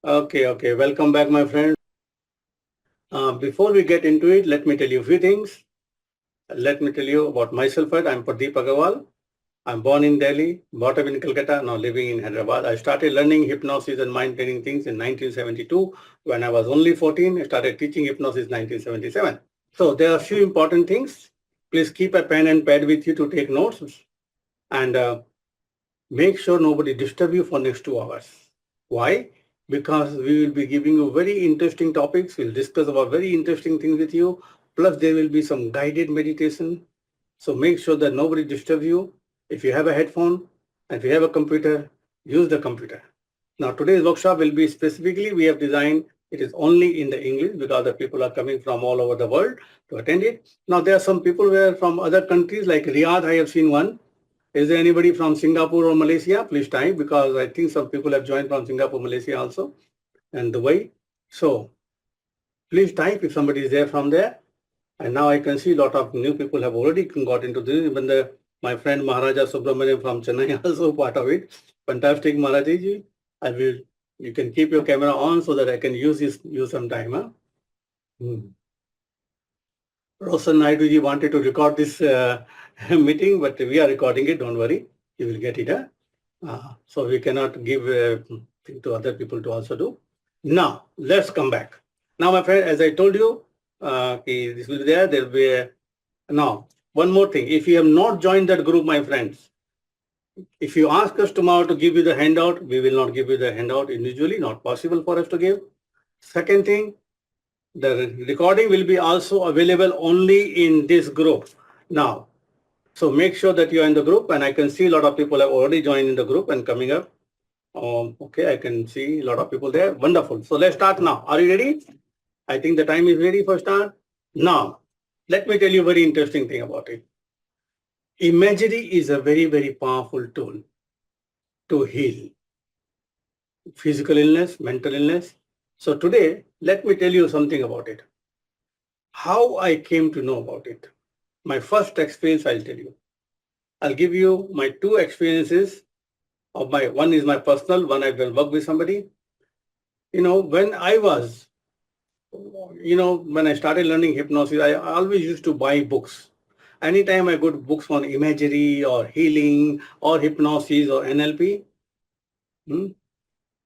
Okay. Welcome back, my friend. Before we get into it, let me tell you a few things. Let me tell you about myself first. I'm Pradeep Aggarwal. I'm born in Delhi, brought up in Calcutta, now living in Hyderabad. I started learning hypnosis and mind training things in 1972. When I was only 14, I started teaching hypnosis in 1977. So there are a few important things. Please keep a pen and pad with you to take notes and make sure nobody disturb you for next 2 hours. Why? Because we will be giving you very interesting topics. We'll discuss about very interesting things with you. Plus there will be some guided meditation. So make sure that nobody disturbs you. If you have a headphone, and if you have a computer, use the computer. Now today's workshop will be specifically, we have designed, it is only in the English because the people are coming from all over the world to attend it. Now there are some people who are from other countries like Riyadh, I have seen one. Is there anybody from Singapore or Malaysia? Please type because I think some people have joined from Singapore, Malaysia also, and Dubai. So please type if somebody is there from there. And now I can see a lot of new people have already got into this. Even my friend Maharaja Subramaniam from Chennai also part of it. Fantastic, Maharaji. You can keep your camera on so that I can use some time. Huh? Rosan Naiduji wanted to record this meeting, but we are recording it. Don't worry, you will get it. So we cannot give thing to other people to also do. Now, let's come back. Now, my friend, as I told you, this will be there. There will be now, one more thing. If you have not joined that group, my friends, if you ask us tomorrow to give you the handout, we will not give you the handout individually. Not possible for us to give. Second thing, the recording will be also available only in this group. Now, so make sure that you are in the group, and I can see a lot of people have already joined in the group and coming up. Okay, I can see a lot of people there. Wonderful. So let's start now. Are you ready? I think the time is ready for start. Now, let me tell you a very interesting thing about it. Imagery is a very, very powerful tool to heal physical illness, mental illness. So today, let me tell you something about it. How I came to know about it. My first experience, I'll tell you. I'll give you my two experiences of one is my personal, one I will work with somebody. When I started learning hypnosis, I always used to buy books. Anytime I got books on imagery or healing or hypnosis or NLP,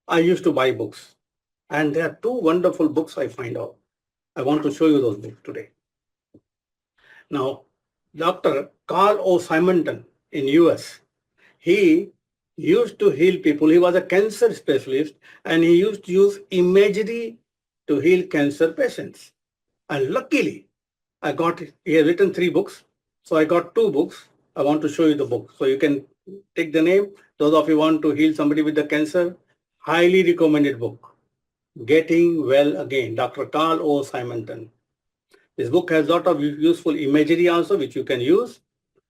I used to buy books. And there are two wonderful books I find out. I want to show you those books today. Now, Dr. Carl O. Simonton in US, he used to heal people. He was a cancer specialist and he used to use imagery to heal cancer patients. And luckily, he has written 3 books. So I got 2 books. I want to show you the book. So you can take the name. Those of you want to heal somebody with the cancer, highly recommended book. Getting Well Again, Dr. Carl O. Simonton. This book has a lot of useful imagery also, which you can use.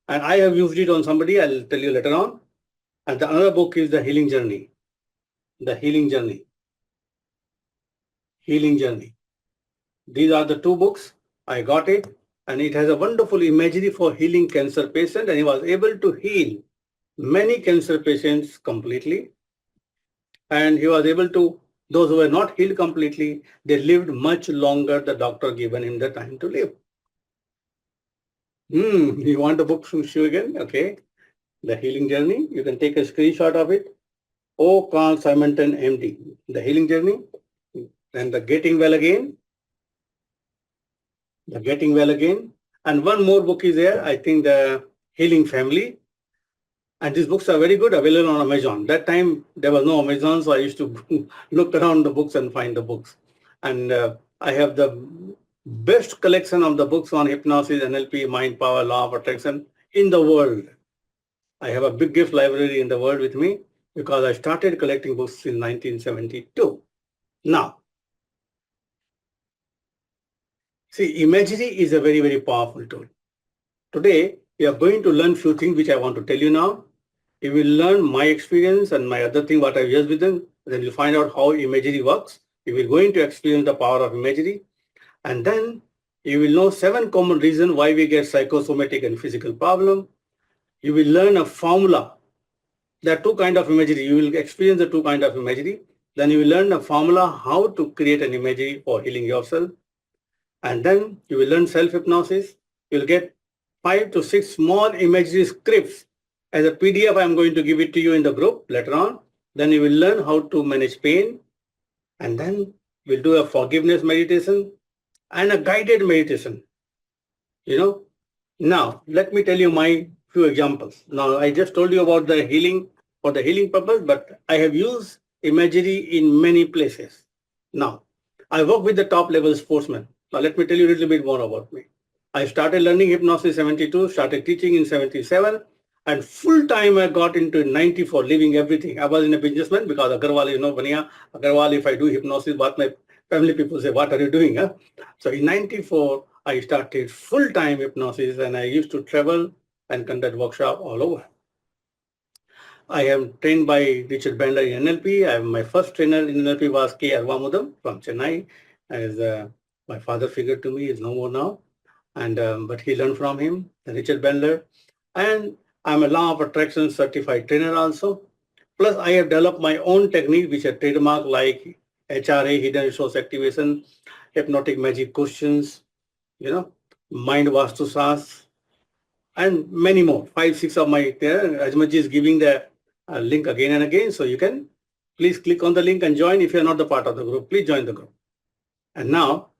And I have used it on somebody. I'll tell you later on. And the another book is The Healing Journey. The Healing Journey. Healing Journey. These are the 2 books. I got it. And it has a wonderful imagery for healing cancer patients. And he was able to heal many cancer patients completely. And he was able to, those who were not healed completely, they lived much longer. The doctor given him the time to live. You want the book to show again? Okay. The Healing Journey. You can take a screenshot of it. O. Carl Simonton, MD. The Healing Journey. And the Getting Well Again. The Getting Well Again. And one more book is there. I think the Healing Family. And these books are very good, available on Amazon. That time there was no Amazon, so I used to look around the books and find the books. And I have the best collection of the books on hypnosis, NLP, mind power, law of attraction in the world. I have a big gift library in the world with me because I started collecting books in 1972. Now, see, imagery is a very, very powerful tool. Today, we are going to learn few things which I want to tell you now. You will learn my experience and my other thing what I've used with them. Then you'll find out how imagery works. You will going to experience the power of imagery. And then you will know 7 common reasons why we get psychosomatic and physical problem. You will learn a formula. There are 2 kinds of imagery. You will experience the 2 kinds of imagery. Then you will learn a formula how to create an imagery for healing yourself. And then you will learn self-hypnosis. You'll get 5 to 6 small imagery scripts as a PDF. I'm going to give it to you in the group later on. Then you will learn how to manage pain. And then we'll do a forgiveness meditation and a guided meditation. Now, let me tell you my few examples. Now, I just told you about the healing for the healing purpose, but I have used imagery in many places. Now, I work with the top level sportsmen. Now, let me tell you a little bit more about me. I started learning hypnosis in 72, started teaching in 77, and full time I got into 94, leaving everything. I was in a businessman because Aggarwal, Baniya, Aggarwal, if I do hypnosis, what my family people say, what are you doing? Huh? So in 94, I started full-time hypnosis and I used to travel and conduct workshop all over. I am trained by Richard Bender in NLP. My first trainer in NLP was K. Arvamudam from Chennai. As my father figure to me, is no more now. And but he learned from him, Richard Bender. And I'm a law of attraction certified trainer also. Plus, I have developed my own technique, which are trademark like HRA, hidden resource activation, hypnotic magic questions, mind vastu sas, and many more. 5, 6 of my there. Ajmaji is giving the link again and again. So you can please click on the link and join. If you're not the part of the group, please join the group. And now,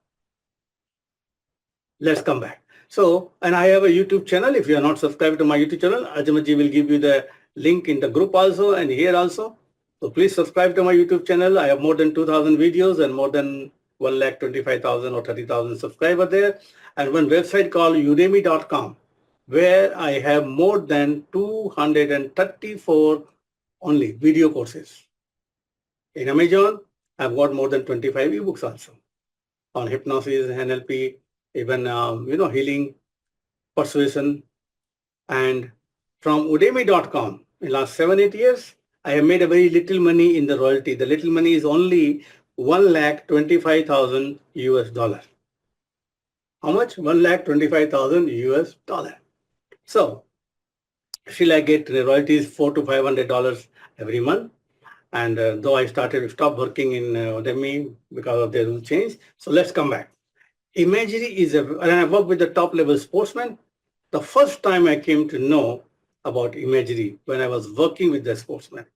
let's come back. So, and I have a YouTube channel. If you are not subscribed to my YouTube channel, Ajmaji will give you the link in the group also and here also. So please subscribe to my YouTube channel. I have more than 2,000 videos and more than 1,25,000 or 30,000 subscribers there. And one website called udemy.com, where I have more than 234 only video courses. In Amazon, I've got more than 25 ebooks also on hypnosis, NLP, even healing, persuasion. And from udemy.com, in the last 7-8 years, I have made a very little money in the royalty. The little money is only 1,25,000 US dollar. How much? 1,25,000 US dollar. So still I get royalties $400 to $500 every month. And though I stopped working in Udemy because of the rule change. So let's come back. Imagery is and I work with the top level sportsmen. The first time I came to know about imagery when I was working with the sportsmen.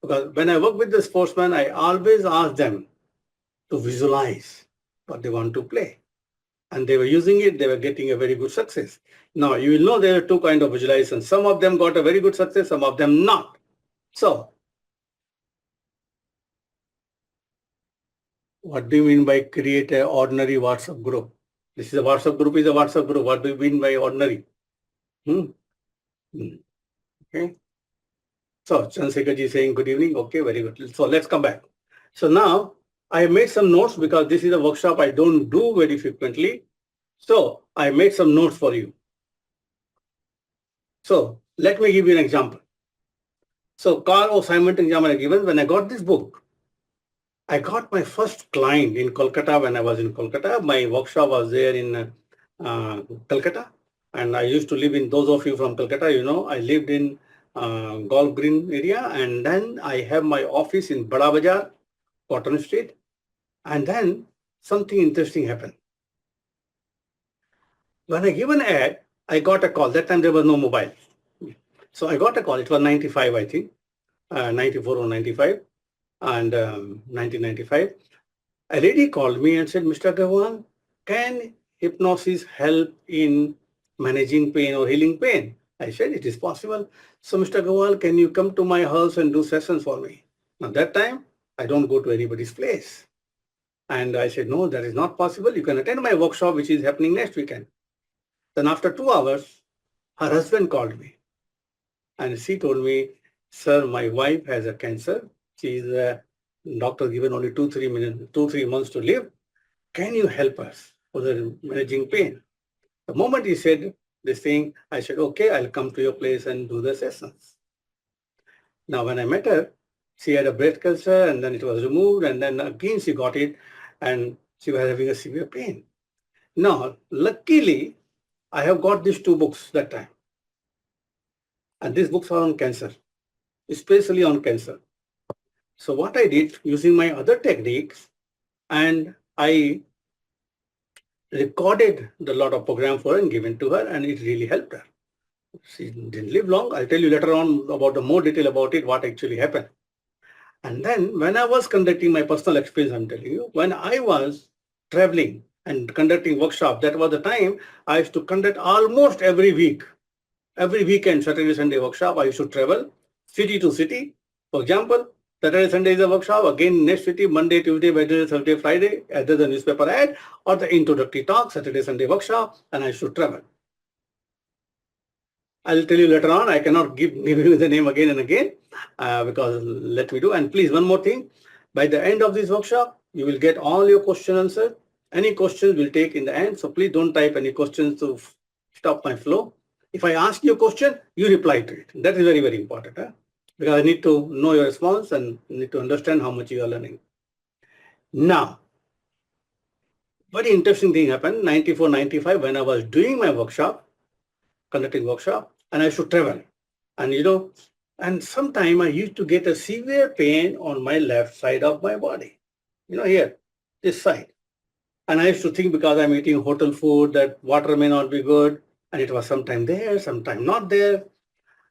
Because when I work with the sportsmen, I always ask them to visualize what they want to play. And they were using it, they were getting a very good success. Now, you will know there are two kinds of visualizations. Some of them got a very good success, some of them not. So, what do you mean by create an ordinary WhatsApp group? This is a WhatsApp group, is a WhatsApp group. What do you mean by ordinary? Okay. So, Chandrasekhar ji saying good evening. Okay, very good. So, let's come back. So, now I made some notes because this is a workshop I don't do very frequently. So, I made some notes for you. So, let me give you an example. So, Carl assignment exam I given. When I got this book, I got my first client in Kolkata when I was in Kolkata. My workshop was there in Kolkata. And I used to live in, those of you from Kolkata, I lived in Golf Green area. And then I have my office in Bada Bazaar, Cotton Street. And then something interesting happened. When I give an ad, I got a call. That time there was no mobile. So I got a call. It was 95, I think, 94 or 95, and 1995. A lady called me and said, Mr. Aggarwal, can hypnosis help in managing pain or healing pain? I said, it is possible. So Mr. Aggarwal, can you come to my house and do sessions for me? Now that time, I don't go to anybody's place. And I said, no, that is not possible. You can attend my workshop, which is happening next weekend. Then after 2 hours, her husband called me. And she told me, sir, my wife has a cancer. She is a doctor given only 2-3 months to live. Can you help us for the managing pain? The moment he said this thing, I said, okay, I'll come to your place and do the sessions. Now, when I met her, she had a breast cancer and then it was removed and then again she got it and she was having a severe pain. Now, luckily, I have got these 2 books that time. And these books are on cancer, especially on cancer. So what I did using my other techniques, and I recorded the lot of program for her and given to her, and it really helped her. She didn't live long. I'll tell you later on about the more detail about it, what actually happened. And then when I was conducting my personal experience, I'm telling you, when I was traveling and conducting workshop, that was the time I used to conduct almost every week. Every weekend, Saturday, Sunday workshop, I used to travel city to city. For example, Saturday, Sunday is a workshop. Again, next city, Monday, Tuesday, Wednesday, Thursday, Friday, either the newspaper ad or the introductory talk, Saturday, Sunday workshop, and I should travel. I'll tell you later on. I cannot give you the name again and again because let me do. And please, one more thing. By the end of this workshop, you will get all your question answered. Any questions we'll take in the end. So please don't type any questions to stop my flow. If I ask you a question, you reply to it. That is very, very important. Because I need to know your response and need to understand how much you are learning. Now, very interesting thing happened, 94, 95, when I was doing my workshop, conducting workshop, and I should travel. And and sometime I used to get a severe pain on my left side of my body, here, this side. And I used to think because I'm eating hotel food that water may not be good. And it was sometime there, sometime not there.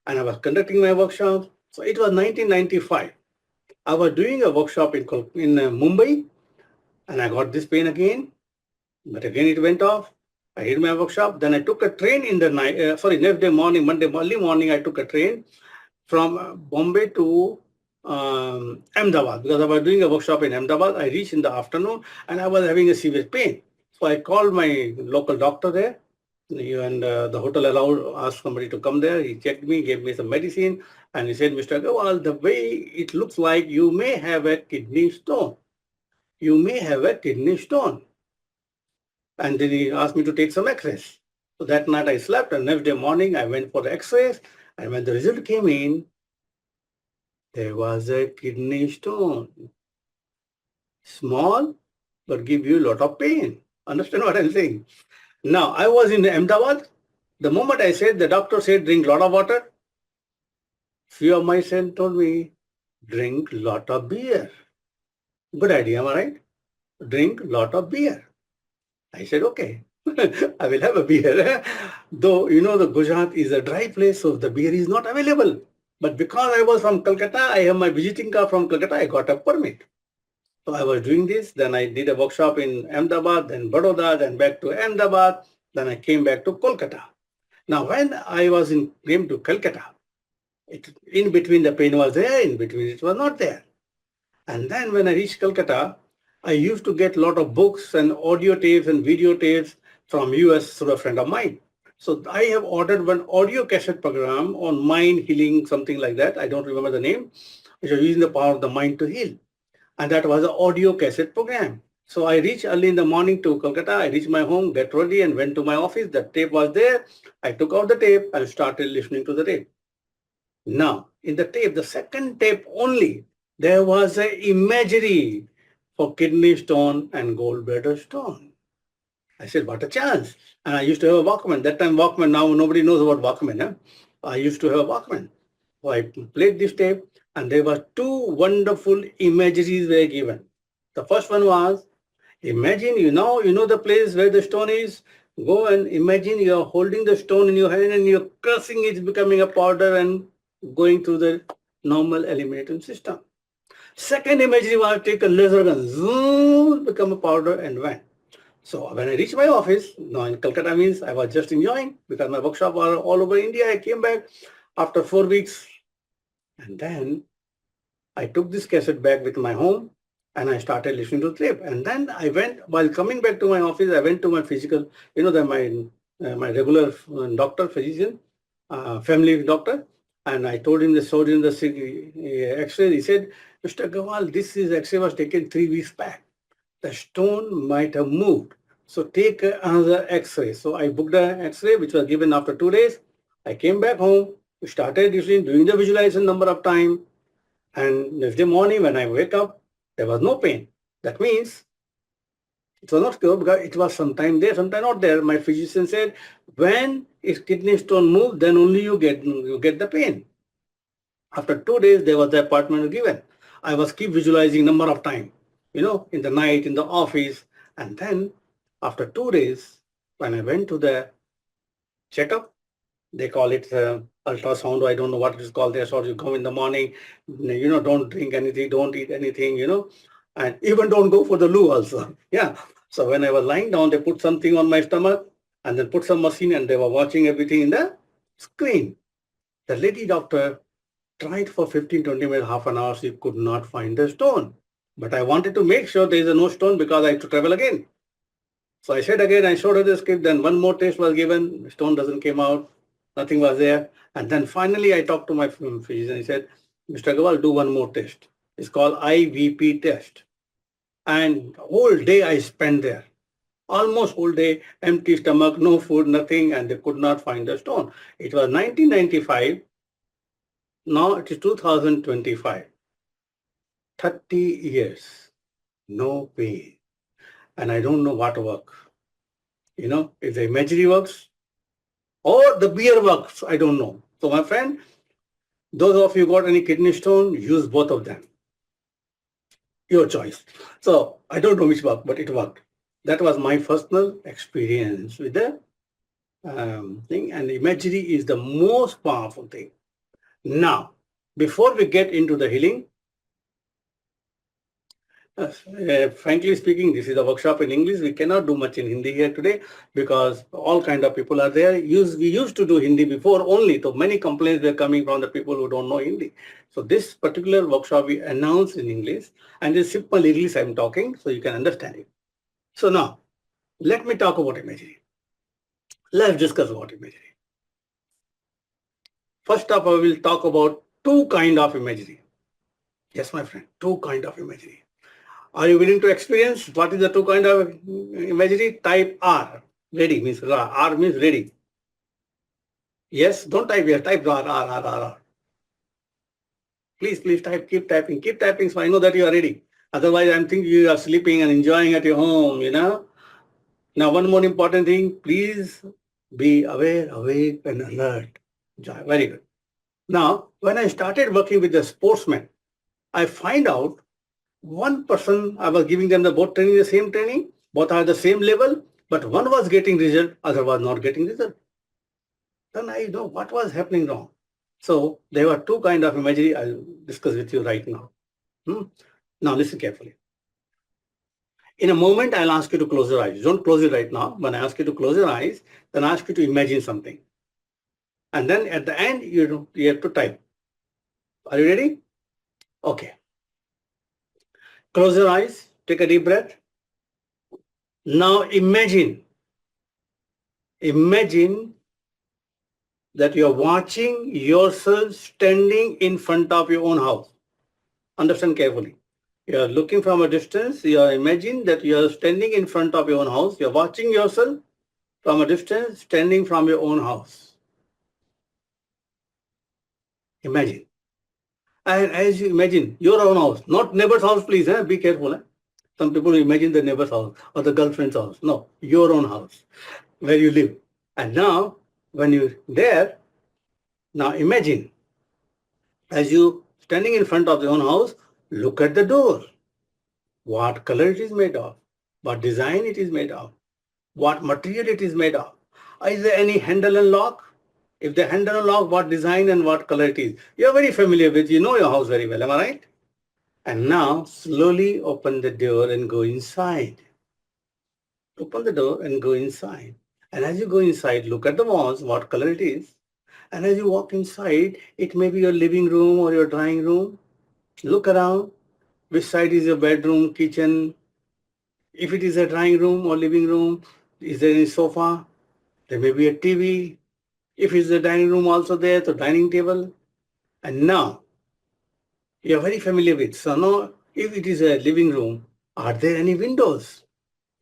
And I was conducting my workshop. So it was 1995. I was doing a workshop in Mumbai, and I got this pain again. But again, it went off. I did my workshop. Then I took a train in the night. Next day morning, Monday early morning, I took a train from Bombay to Ahmedabad because I was doing a workshop in Ahmedabad. I reached in the afternoon and I was having a severe pain. So I called my local doctor there, and the hotel asked somebody to come there. He checked me, gave me some medicine, and he said, Mr. Aggarwal, the way it looks like you may have a kidney stone. You may have a kidney stone. And then he asked me to take some x-rays. So that night I slept, and next day morning I went for the x-rays. And when the result came in, there was a kidney stone. Small, but give you a lot of pain. Understand what I'm saying? Now, I was in Ahmedabad. The moment I said, the doctor said, drink a lot of water. Few of my friends told me, drink a lot of beer. Good idea, am I right? Drink a lot of beer. I said, okay, I will have a beer. Though, the Gujarat is a dry place, so the beer is not available. But because I was from Calcutta, I have my visiting card from Calcutta, I got a permit. So I was doing this, then I did a workshop in Ahmedabad, then Baroda, then back to Ahmedabad, then I came back to Kolkata. Now, when I came to Calcutta, in between the pain was there, in between it was not there. And then when I reached Calcutta, I used to get a lot of books and audio tapes and video tapes from US through a friend of mine. So I have ordered one audio cassette program on mind healing, something like that. I don't remember the name, which was using the power of the mind to heal. And that was an audio cassette program. So I reached early in the morning to Kolkata. I reached my home, get ready, and went to my office. The tape was there. I took out the tape and started listening to the tape. Now, in the tape, the second tape only, there was an imagery for kidney stone and gallbladder stone. I said, what a chance. And I used to have a Walkman. That time Walkman, now nobody knows about Walkman. Huh? I used to have a Walkman. So I played this tape, and there were two wonderful imageries were given. The first one was, imagine, you know the place where the stone is. Go and imagine you're holding the stone in your hand and you're crushing it, becoming a powder and going through the normal elimination system. Second imagery was take a laser gun, zoom, become a powder and went. So when I reached my office, now in Calcutta means I was just enjoying because my workshop were all over India. I came back after 4 weeks. And then I took this cassette back with my home and I started listening to the tape. And then I went, while coming back to my office, I went to my physical, my regular doctor, physician, family doctor. And I told him, showed him the x-ray. He said, Mr. Aggarwal, this is x-ray was taken 3 weeks back. The stone might have moved. So take another x-ray. So I booked an x-ray, which was given after 2 days. I came back home, started doing the visualization number of time. And next day morning, when I wake up, there was no pain. That means it was not cured because it was sometime there, sometime not there. My physician said, when his kidney stone moves, then only you get the pain. After 2 days, there was the appointment given. I was keep visualizing number of time, in the night, in the office. And then after 2 days, when I went to the checkup, they call it ultrasound. I don't know what it is called. They sort you come in the morning, don't drink anything, don't eat anything, and even don't go for the loo also. Yeah. So when I was lying down, they put something on my stomach and then put some machine and they were watching everything in the screen. The lady doctor tried for 15-20 minutes, half an hour. She could not find the stone. But I wanted to make sure there is no stone because I have to travel again. So I said again, I showed her the script, then one more test was given, stone doesn't came out, nothing was there. And then finally I talked to my physician, he said, Mr. Aggarwal, do one more test. It's called IVP test. And whole day I spent there. Almost whole day, empty stomach, no food, nothing, and they could not find the stone. It was 1995, now it is 2025. 30 years, no pain. And I don't know what work. If the imagery works, or the beer works, I don't know. So my friend, those of you got any kidney stone, use both of them. Your choice. So I don't know which worked, but it worked. That was my personal experience with the thing. And imagery is the most powerful thing. Now, before we get into the healing, frankly speaking, this is a workshop in English. We cannot do much in Hindi here today because all kind of people are there. We used to do Hindi before only, so many complaints were coming from the people who don't know Hindi. So this particular workshop we announced in English, and it's simple English I'm talking, so you can understand it. So now, let me talk about imagery. Let's discuss about imagery. First up, I will talk about two kind of imagery. Yes, my friend, two kind of imagery. Are you willing to experience what is the two kind of imagery? Type R. Ready means R means ready. Yes, don't type here. Type R. Please type. Keep typing. Keep typing so I know that you are ready. Otherwise, I'm thinking you are sleeping and enjoying at your home, Now, one more important thing. Please be aware, awake and alert. Very good. Now, when I started working with the sportsmen, I find out one person, I was giving them both training, the same training, both are the same level, but one was getting result, other was not getting result. Then I know what was happening wrong. So there were two kind of imagery I'll discuss with you right now. Now listen carefully. In a moment, I'll ask you to close your eyes. Don't close it right now. When I ask you to close your eyes, then I ask you to imagine something. And then at the end, you have to type. Are you ready? Okay. Close your eyes. Take a deep breath. Now imagine that you're watching yourself standing in front of your own house. Understand carefully. You're looking from a distance. You're imagining that you're standing in front of your own house. You're watching yourself from a distance, standing from your own house. Imagine. And as you imagine your own house, not neighbor's house, please, be careful. Some people imagine the neighbor's house or the girlfriend's house. No, your own house, where you live. And now, when you're there, now imagine, as you standing in front of your own house, look at the door. What color it is made of, what design it is made of, what material it is made of. Is there any handle and lock? If the handle and lock, what design and what color it is. You're very familiar with, you know your house very well, am I right? And now slowly open the door and go inside. Open the door and go inside. And as you go inside, look at the walls, what color it is. And as you walk inside, it may be your living room or your drawing room. Look around. Which side is your bedroom, kitchen? If it is a drawing room or living room, is there any sofa? There may be a TV. If it's a dining room also there, the dining table. And now, you're very familiar with. So now, if it is a living room, are there any windows?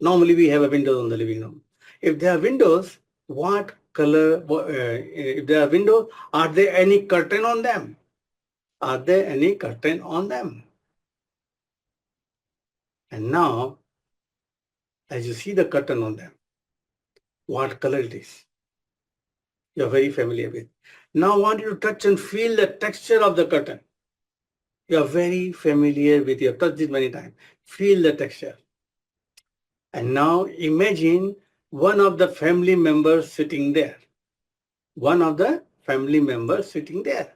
Normally, we have a window on the living room. If there are windows, what color, if there are windows, are there any curtain on them? Are there any curtain on them? And now, as you see the curtain on them, what color it is? You're very familiar with. Now I want you to touch and feel the texture of the curtain. You are very familiar with, you have touched it many times. Feel the texture. And now imagine one of the family members sitting there. One of the family members sitting there.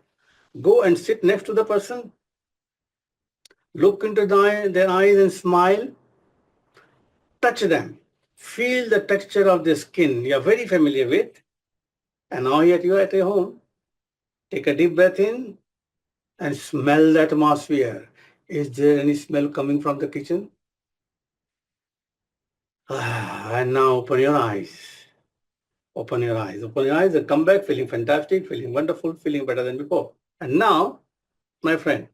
Go and sit next to the person. Look into their eyes and smile. Touch them. Feel the texture of the skin you are very familiar with. And now you are at your home. Take a deep breath in and smell the atmosphere. Is there any smell coming from the kitchen? And now open your eyes. Open your eyes. Open your eyes and come back feeling fantastic, feeling wonderful, feeling better than before. And now, my friend,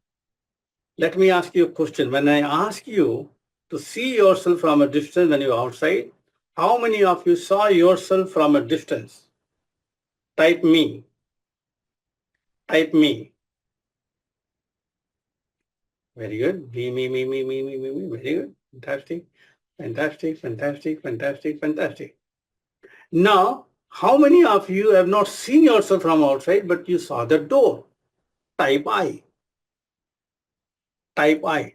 let me ask you a question. When I ask you to see yourself from a distance when you're outside, how many of you saw yourself from a distance? Type me. Type me. Very good. Me. Very good. Fantastic. Fantastic, fantastic, fantastic, fantastic. Now, how many of you have not seen yourself from outside, but you saw the door? Type I. Type I.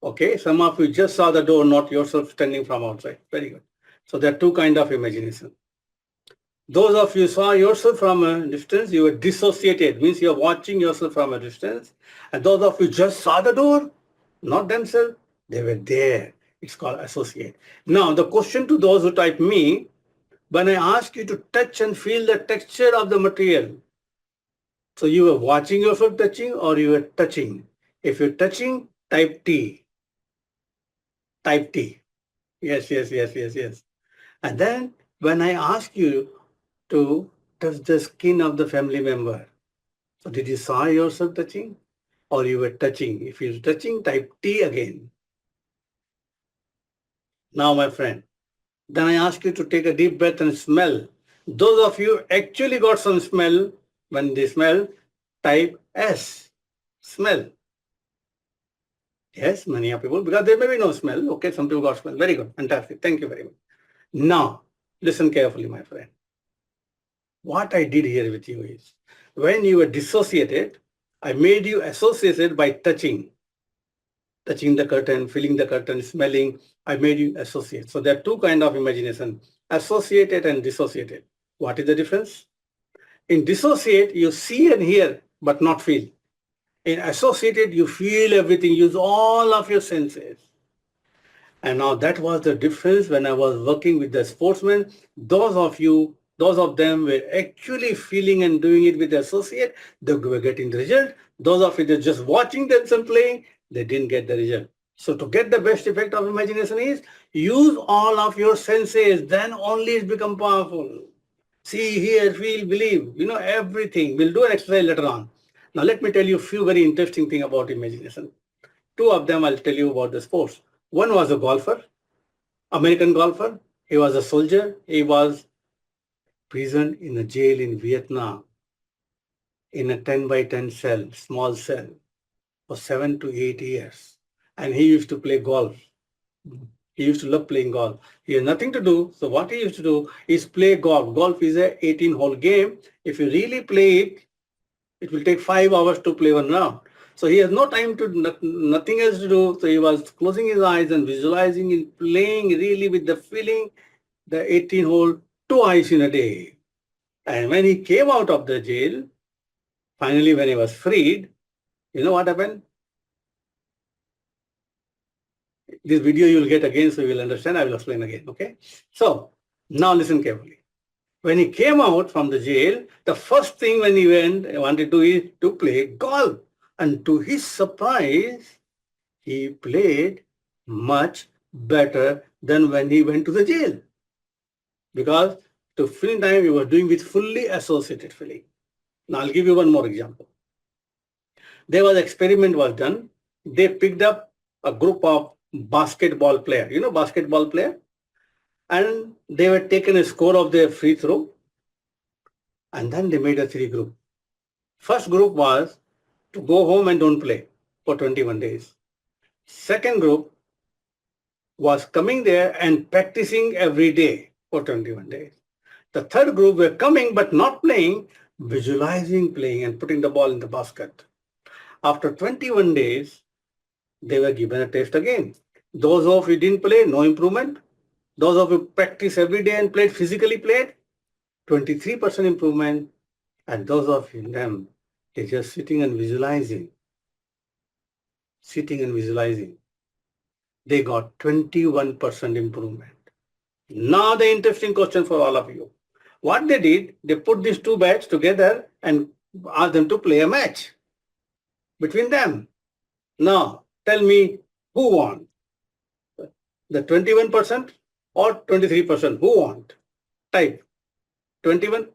Okay, some of you just saw the door, not yourself standing from outside. Very good. So there are two kinds of imagination. Those of you saw yourself from a distance, you were dissociated, means you're watching yourself from a distance. And those of you just saw the door, not themselves, they were there. It's called associate. Now, the question to those who type me, when I ask you to touch and feel the texture of the material, so you were watching yourself touching or you were touching? If you're touching, type T. Type T. Yes. And then when I ask you to touch the skin of the family member, so did you saw yourself touching or you were touching? If you're touching, type T again. Now, my friend, then I ask you to take a deep breath and smell. Those of you actually got some smell, when they smell, type S, smell. Yes, many of people, because there may be no smell. Okay, some people got smell. Very good, fantastic. Thank you very much. Now, listen carefully, my friend. What I did here with you is, when you were dissociated, I made you associated by touching the curtain, feeling the curtain, smelling. I made you associate. So there are two kinds of imagination, associated and dissociated. What is the difference? In dissociate, you see and hear, but not feel. In associated, you feel everything, use all of your senses. And now that was the difference when I was working with the sportsmen. Those of them were actually feeling and doing it with the associate, they were getting the result. Those of you that just watching themselves playing, they didn't get the result. So to get the best effect of imagination is use all of your senses, then only it become powerful. See, hear, feel, believe, everything. We'll do an exercise later on. Now let me tell you a few very interesting things about imagination. Two of them I'll tell you about the sports. One was a golfer, American golfer. He was a soldier. He was imprisoned in a jail in Vietnam in a 10 by 10 cell, small cell, for 7 to 8 years. And he used to play golf. He used to love playing golf. He had nothing to do. So what he used to do is play golf. Golf is a 18-hole game. If you really play it, it will take 5 hours to play one round. So he has no time to, nothing else to do. So he was closing his eyes and visualizing and playing really with the feeling, the 18-hole twice in a day. And when he came out of the jail, finally when he was freed, you know what happened? This video you will get again, so you will understand. I will explain again, okay? So now listen carefully. When he came out from the jail, the first thing when he wanted to do is to play golf. And to his surprise, he played much better than when he went to the jail. Because to feeling time, he was doing with fully associated feeling. Now I'll give you one more example. There was an experiment was done. They picked up a group of basketball player, basketball player, and they were taken a score of their free throw, and then they made a 3 group. First group was to go home and don't play for 21 days. Second group was coming there and practicing every day for 21 days. The third group were coming but not playing, visualizing playing and putting the ball in the basket. After 21 days, they were given a test again. Those of you didn't play, no improvement. Those of you practice every day and played, 23% improvement. And those of them, they're just sitting and visualizing, they got 21% improvement. Now the interesting question for all of you. What they did, they put these two bats together and asked them to play a match between them. Now, tell me who won? The 21% or 23%? Who won? Type 21.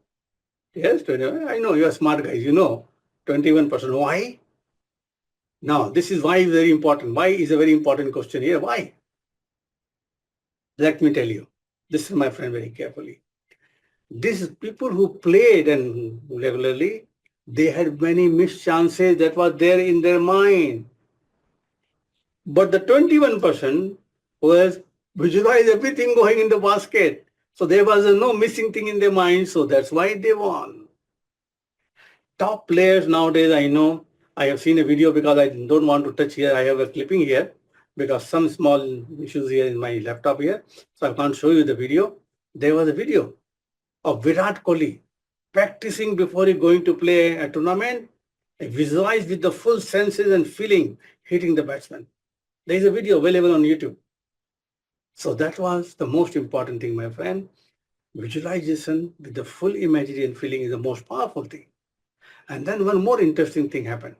Yes, 21. I know you are smart guys, you know. 21%. Why? Now, this is why is very important. Why is a very important question here. Why? Let me tell you. Listen, my friend, very carefully. These people who played and regularly, they had many missed chances that were there in their mind. But the 21% was visualize everything going in the basket. So there was no missing thing in their mind. So that's why they won. Top players nowadays, I know, I have seen a video because I don't want to touch here. I have a clipping here because some small issues here in my laptop here. So I can't show you the video. There was a video of Virat Kohli practicing before he going to play a tournament. I visualize with the full senses and feeling hitting the batsman. There is a video available on YouTube. So that was the most important thing, my friend. Visualization with the full imagery and feeling is the most powerful thing. And then one more interesting thing happened.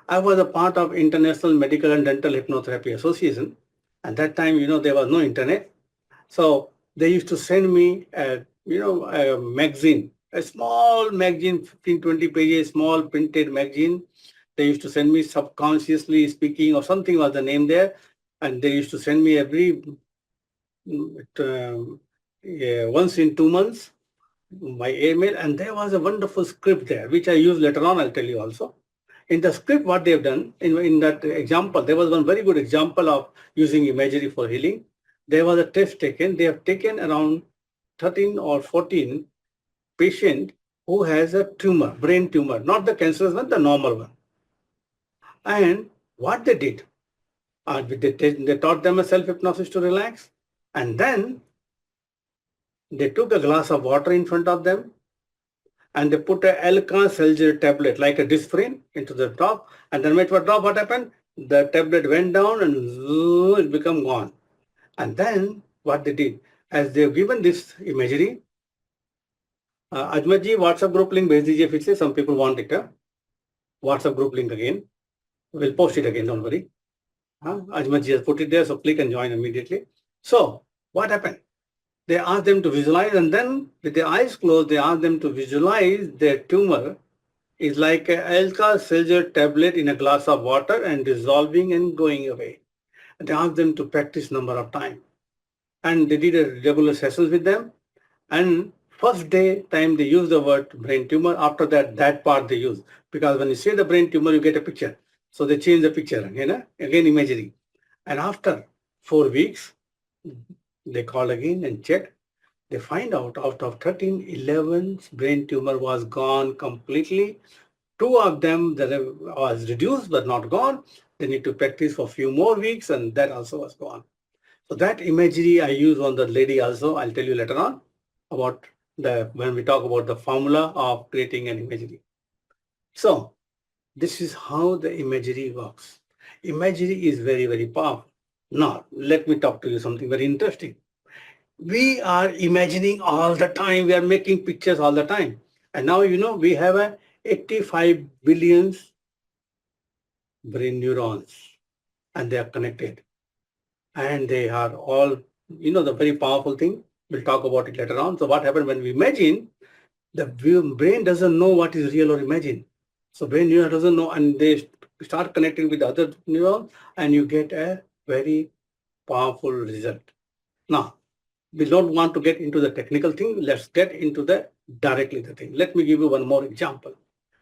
I was a part of International Medical and Dental Hypnotherapy Association. At that time, there was no internet. So they used to send me a magazine, a small magazine, 15, 20 pages, small printed magazine. They used to send me Subconsciously Speaking or something was the name there. And they used to send me every once in 2 months my email. And there was a wonderful script there, which I use later on, I'll tell you also. In the script, what they've done, in that example, there was one very good example of using imagery for healing. There was a test taken. They have taken around 13 or 14 patient who has a tumor, brain tumor, not the cancerous one, the normal one. And what they did, they taught them a self-hypnosis to relax. And then they took a glass of water in front of them and they put a Alka-Seltzer tablet like a Disprin into the top. And then what happened? The tablet went down and it became gone. And then what they did, as they've given this imagery, Ajmat ji, WhatsApp group link bhej dijiye fir se, some people want it. WhatsApp group link again. We'll post it again, don't worry. Ajmat ji has put it there, so click and join immediately. So what happened? They asked them to visualize, and then with their eyes closed, they asked them to visualize their tumor is like an Alka-Seltzer tablet in a glass of water and dissolving and going away. And they asked them to practice number of times. And they did a regular sessions with them. And first day time they used the word brain tumor. After that part they use. Because when you say the brain tumor, you get a picture. So they change the picture, again imagery. And after 4 weeks, they call again and check. They find out of 13, 11 brain tumor was gone completely. 2 of them that was reduced but not gone. They need to practice for a few more weeks and that also was gone. So that imagery I use on the lady also. I'll tell you later on about when we talk about the formula of creating an imagery. So this is how the imagery works. Imagery is very, very powerful. Now, let me talk to you something very interesting. We are imagining all the time. We are making pictures all the time. And now, we have 85 billion brain neurons and they are connected. And they are all, the very powerful thing. We'll talk about it later on. So what happens when we imagine, the brain doesn't know what is real or imagined. So brain neuron doesn't know, and they start connecting with other neurons and you get a very powerful result. Now, we don't want to get into the technical thing. Let's get into directly the thing. Let me give you one more example.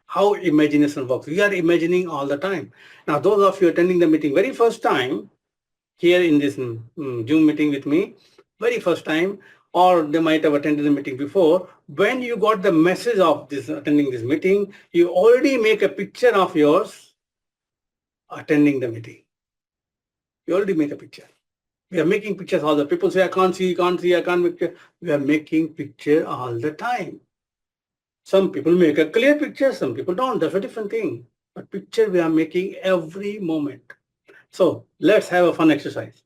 How imagination works. We are imagining all the time. Now, those of you attending the meeting very first time, here in this Zoom meeting with me, very first time, or they might have attended the meeting before, when you got the message of attending this meeting, you already make a picture of yours attending the meeting. You already made a picture. We are making pictures all the people say, I can't see, can't see, I can't make picture. We are making picture all the time. Some people make a clear picture, some people don't. That's a different thing. But picture we are making every moment. So let's have a fun exercise.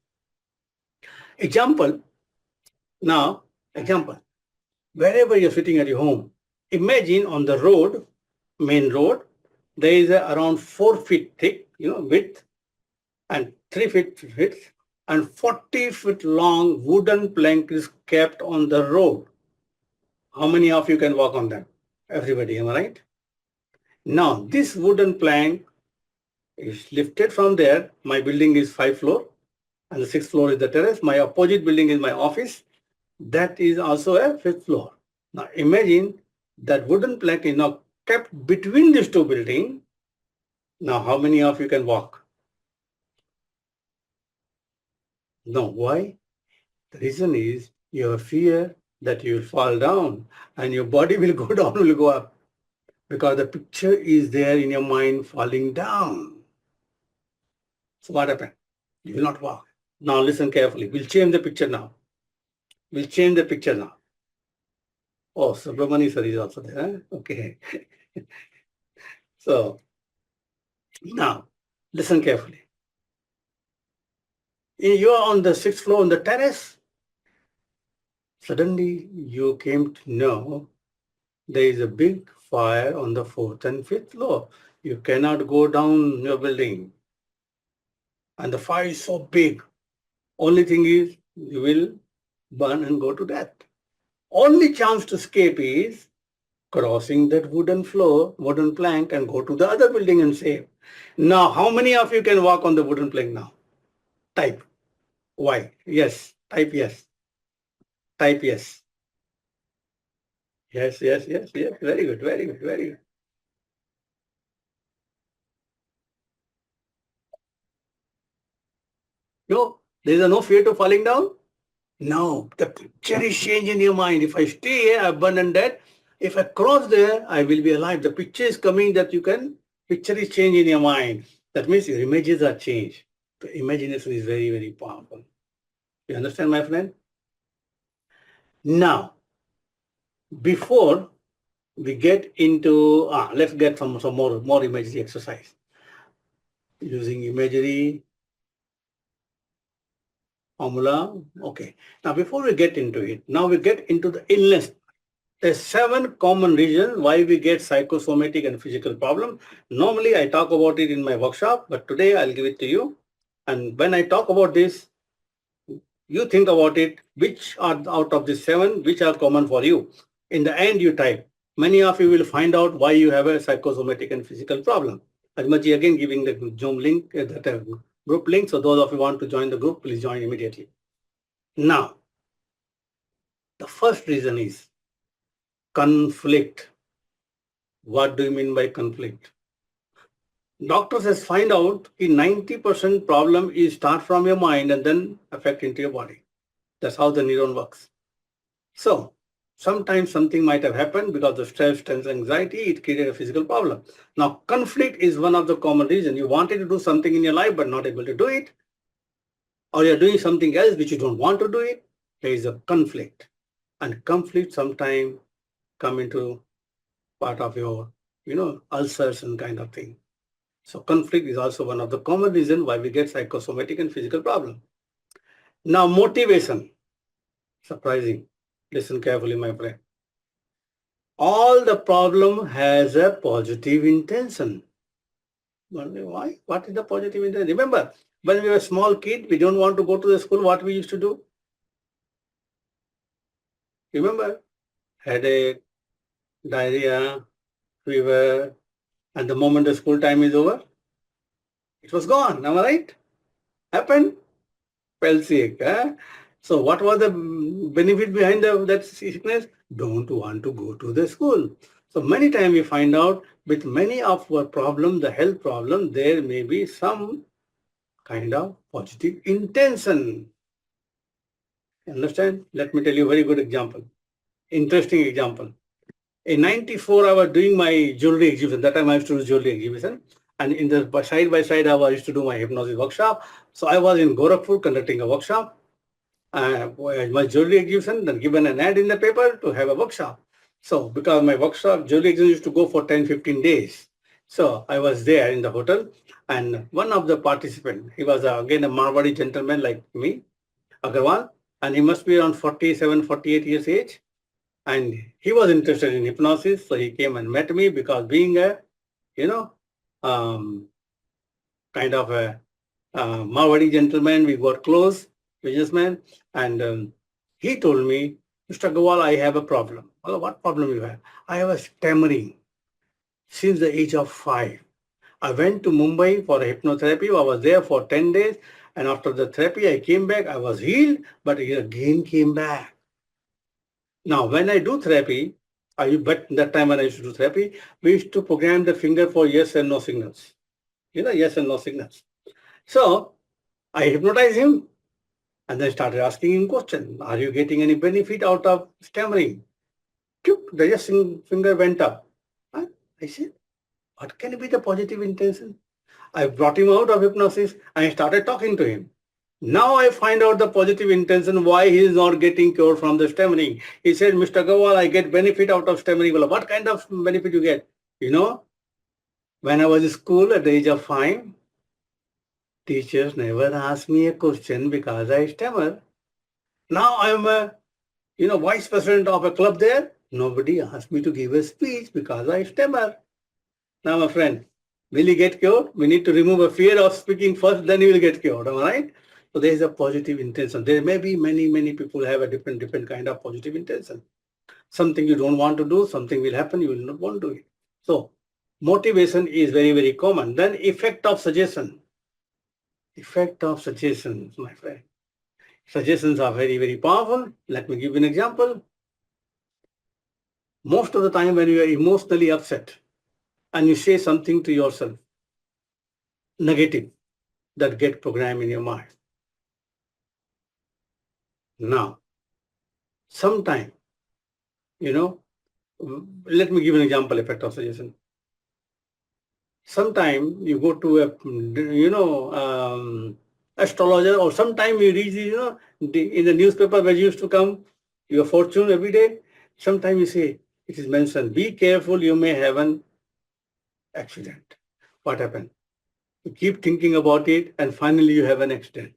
Example. Now, example. Wherever you're sitting at your home, imagine on the road, main road, there is around 4 feet thick, width, and 3 feet width, and 40-foot long wooden plank is kept on the road. How many of you can walk on them? Everybody, am I right? Now, this wooden plank is lifted from there. My building is 5 floor, and the 6th floor is the terrace. My opposite building is my office. That is also a 5th floor. Now, imagine that wooden plank is now kept between these two buildings. Now, how many of you can walk? No. Why? The reason is you have fear that you will fall down and your body will go down, will go up, because the picture is there in your mind falling down. So what happened? You will not walk. Now listen carefully. We'll change the picture now. We'll change the picture now. Oh, Subramani sir is also there. Huh? Okay. So now listen carefully. You are on the 6th floor on the terrace. Suddenly you came to know there is a big fire on the 4th and 5th floor. You cannot go down your building. And the fire is so big. Only thing is you will burn and go to death. Only chance to escape is crossing that wooden floor, wooden plank, and go to the other building and save. Now, how many of you can walk on the wooden plank now? Type. Why? Yes. Type yes. Type yes. Yes, yes, yes, yes. Very good, very good, very good. No, there is no fear to falling down? No, the picture is changed in your mind. If I stay here, I burn and dead. If I cross there, I will be alive. The picture is coming that picture is changed in your mind. That means your images are changed. The imagination is very, very powerful. You understand, my friend? Now, before we get into, let's get some more imagery exercise. Using imagery, formula, okay. Now, before we get into it, now we get into the illness. There's 7 common reasons why we get psychosomatic and physical problems. Normally, I talk about it in my workshop, but today I'll give it to you. And when I talk about this, you think about it, which are out of the 7, which are common for you. In the end, you type. Many of you will find out why you have a psychosomatic and physical problem. Ajmaji again giving the Zoom link, that group link. So those of you who want to join the group, please join immediately. Now, the first reason is conflict. What do you mean by conflict? Doctors has find out that 90% problem is start from your mind and then affect into your body. That's how the neuron works. So sometimes something might have happened because of stress, tension, anxiety, it created a physical problem. Now, conflict is one of the common reasons. You wanted to do something in your life but not able to do it, or you're doing something else which you don't want to do it. There is a conflict. And conflict sometimes come into part of your, ulcers and kind of thing. So conflict is also one of the common reasons why we get psychosomatic and physical problem. Now, motivation. Surprising. Listen carefully, my friend. All the problem has a positive intention. Why? What is the positive intention? Remember, when we were a small kid, we don't want to go to the school, what we used to do? Remember? Headache, diarrhea, fever, and the moment the school time is over, it was gone. Am I right? Happened? Fell sick. So what was the benefit behind that sickness? Don't want to go to the school. So many times we find out with many of our problems, the health problem, there may be some kind of positive intention. Understand? Let me tell you a very good example. Interesting example. In 94, I was doing my jewelry exhibition. That time I used to do jewelry exhibition. And in the side by side, I used to do my hypnosis workshop. So I was in Gorakhpur conducting a workshop. My jewelry exhibition, then given an ad in the paper to have a workshop. So because my workshop jewelry exhibition used to go for 10, 15 days. So I was there in the hotel, and one of the participants, he was again a Marwadi gentleman like me, Aggarwal, and he must be around 47, 48 years age. And he was interested in hypnosis. So he came and met me because being a, you know, um, kind of a Marwadi gentleman, we got close, businessman, and he told me, Mr. Aggarwal, I have a problem. Well, what problem you have? I have a stammering since the age of 5. I went to Mumbai for a hypnotherapy. I was there for 10 days. And after the therapy, I came back. I was healed, but it again came back. Now, when I do therapy, but that time when I used to do therapy, we used to program the finger for yes and no signals. Yes and no signals. So I hypnotized him and then started asking him question. Are you getting any benefit out of stammering? The yes finger went up. I said, what can be the positive intention? I brought him out of hypnosis and I started talking to him. Now I find out the positive intention why he is not getting cured from the stammering. He said, Mr. Aggarwal, I get benefit out of stammering. Well, what kind of benefit you get? When I was in school at the age of 5, teachers never asked me a question because I stammer. Now I am a vice president of a club there. Nobody asked me to give a speech because I stammer. Now, my friend, will you get cured? We need to remove a fear of speaking first, then you will get cured. Am I right? So there is a positive intention. There may be many people have a different kind of positive intention. Something you don't want to do, something will happen, you will not want to do it. So motivation is very common. Then effect of suggestion. Effect of suggestions, my friend. Suggestions are very powerful. Let me give you an example. Most of the time when you are emotionally upset and you say something to yourself, negative, that get programmed in your mind. Now, sometime, let me give an example, effect of suggestion. Sometime you go to astrologer, or sometime you read, in the newspaper where you used to come, your fortune every day. Sometime you say, it is mentioned, be careful, you may have an accident. What happened? You keep thinking about it and finally you have an accident.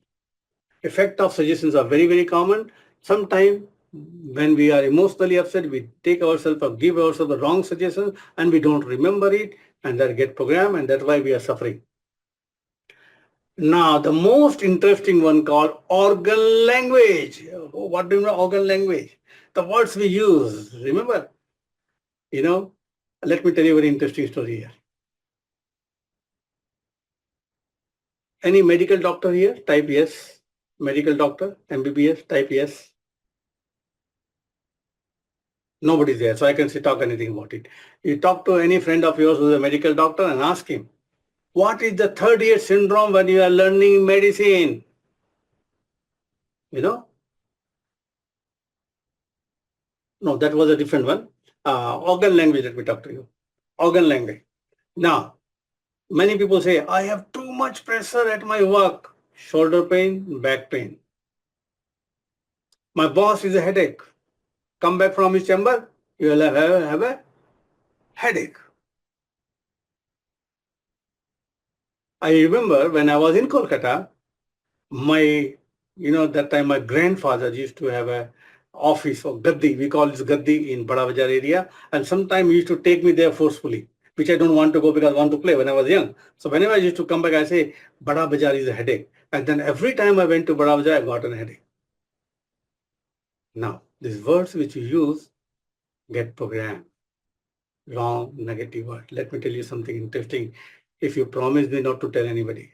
Effect of suggestions are very common. Sometimes when we are emotionally upset, we take ourselves or give ourselves the wrong suggestions and we don't remember it, and that get programmed, and that's why we are suffering. Now, the most interesting one called organ language. What do you know organ language? The words we use, remember? Let me tell you a very interesting story here. Any medical doctor here? Type yes. Medical doctor, MBBS, type yes. Nobody's there, so I can talk anything about it. You talk to any friend of yours who's a medical doctor and ask him, what is the third year syndrome when you are learning medicine? No, that was a different one. Organ language, let me talk to you. Organ language. Now, many people say, I have too much pressure at my work. Shoulder pain, back pain. My boss is a headache. Come back from his chamber, you will have a headache. I remember when I was in Kolkata, that time my grandfather used to have a office of Gaddi. We call it Gaddi in Bada Bazaar area. And sometimes he used to take me there forcefully, which I don't want to go because I want to play when I was young. So whenever I used to come back, I say, Bada Bazaar is a headache. And then every time I went to Bada Bazaar, I got a headache. Now, these words which you use get programmed. Wrong, negative word. Let me tell you something interesting. If you promise me not to tell anybody.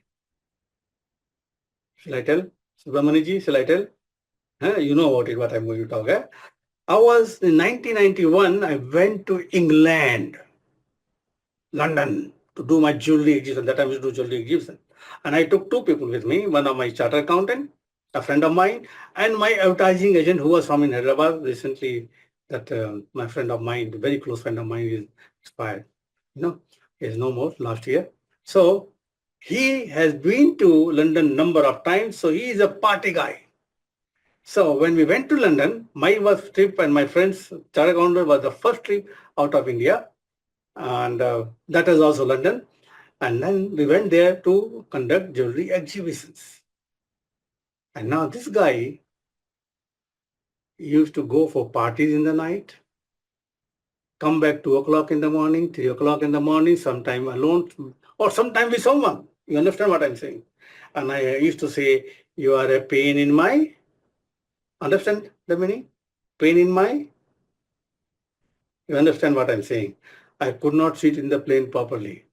Shall I tell? Subramani shall I tell? You know about it, what I'm going to talk. I was in 1991, I went to England, London, to do my jewelry exhibition. That time I used to do jewelry exhibition. And I took two people with me, one of my chartered accountant, a friend of mine, and my advertising agent who was from in Hyderabad. Recently, that my friend of mine, very close friend of mine, is expired. He is no more last year. So he has been to London number of times, so he is a party guy. So when we went to London, my first trip and my friends, Charagounder was the first trip out of India, and that is also London. And then we went there to conduct jewelry exhibitions. And now this guy used to go for parties in the night, come back 2 o'clock in the morning, 3 o'clock in the morning, sometime alone, or sometime with someone. You understand what I'm saying? And I used to say, you are a pain in my, understand the meaning? Pain in my, you understand what I'm saying? I could not sit in the plane properly.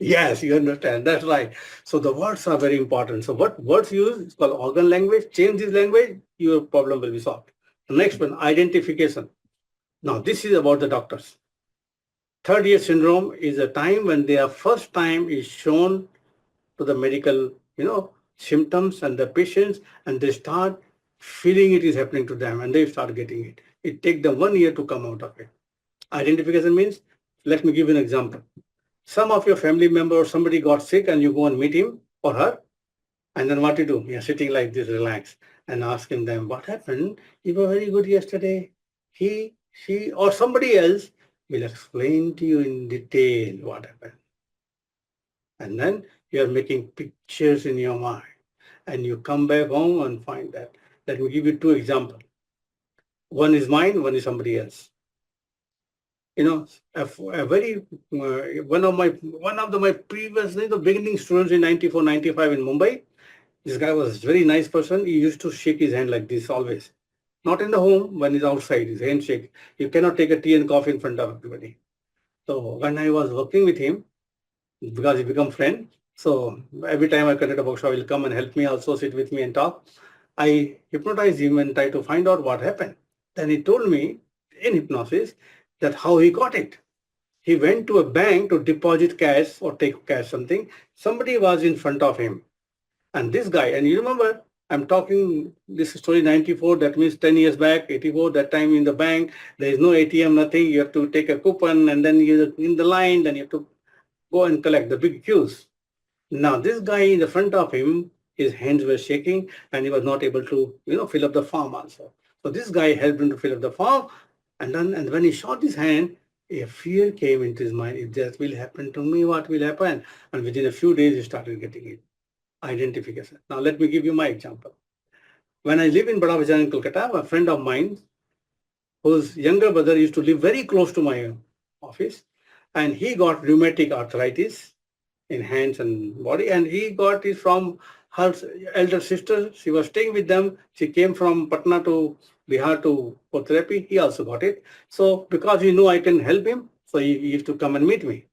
Yes, you understand. That's right. So the words are very important. So what words use is called organ language. Change this language, your problem will be solved. The next one, identification. Now this is about the doctors. Third year syndrome is a time when their first time is shown to the medical, symptoms and the patients, and they start feeling it is happening to them, and they start getting it. It takes them 1 year to come out of it. Identification means, let me give you an example. Some of your family member or somebody got sick and you go and meet him or her, and then what you do? You're sitting like this, relaxed, and asking them, what happened? You were very good yesterday. He, she, or somebody else will explain to you in detail what happened. And then you're making pictures in your mind. And you come back home and find that. Let me give you two examples. One is mine, one is somebody else. A very one of my previous beginning students in 94, 95 in Mumbai. This guy was a very nice person. He used to shake his hand like this always. Not in the home, when he's outside, his handshake. You cannot take a tea and coffee in front of everybody. So when I was working with him, because he become friend, so every time I conduct a workshop, he'll come and help me, also sit with me and talk. I hypnotize him and try to find out what happened. Then he told me in hypnosis that how he got it. He went to a bank to deposit cash or take cash something. Somebody was in front of him. And this guy, and you remember, I'm talking this story 94, that means 10 years back, 84, that time in the bank, there is no ATM, nothing. You have to take a coupon and then you're in the line, then you have to go and collect the big queues. Now, this guy in the front of him, his hands were shaking and he was not able to, fill up the form also. So this guy helped him to fill up the form. And when he shot his hand, a fear came into his mind. If that will happen to me, what will happen? And within a few days, he started getting it. Identification. Now, let me give you my example. When I live in Bada Bazaar in Kolkata, a friend of mine, whose younger brother used to live very close to my office, and he got rheumatic arthritis in hands and body, and he got it from her elder sister. She was staying with them. She came from Patna to Bihar for therapy. He also got it. So because he knew I can help him, so he used to come and meet me.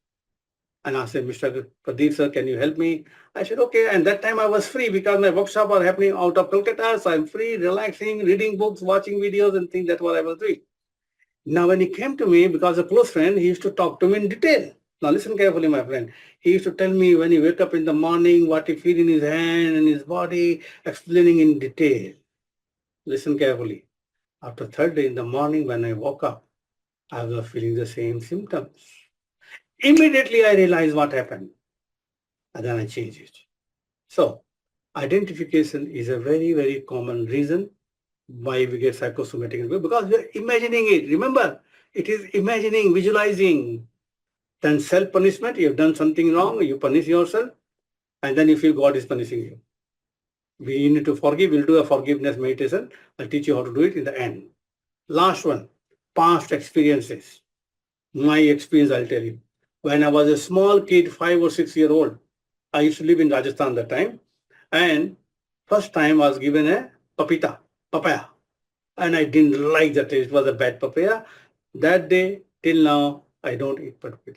And I said, Mr. Pradeep sir, can you help me? I said, okay. And that time I was free because my workshop was happening out of Kolkata. So I'm free, relaxing, reading books, watching videos and things. That's what I was doing. Now, when he came to me, because a close friend, he used to talk to me in detail. Now, listen carefully, my friend. He used to tell me when he wake up in the morning, what he feel in his hand and his body, explaining in detail. Listen carefully. After third day in the morning, when I woke up, I was feeling the same symptoms. Immediately, I realized what happened. And then I changed it. So, identification is a very, very common reason why we get psychosomatic because we're imagining it. Remember, it is imagining, visualizing. Then self-punishment, you have done something wrong, you punish yourself, and then you feel God is punishing you. We need to forgive, we'll do a forgiveness meditation. I'll teach you how to do it in the end. Last one, past experiences. My experience, I'll tell you. When I was a small kid, 5 or 6 years old, I used to live in Rajasthan that time, and first time I was given a papaya, and I didn't like that. It was a bad papaya. That day till now, I don't eat papaya.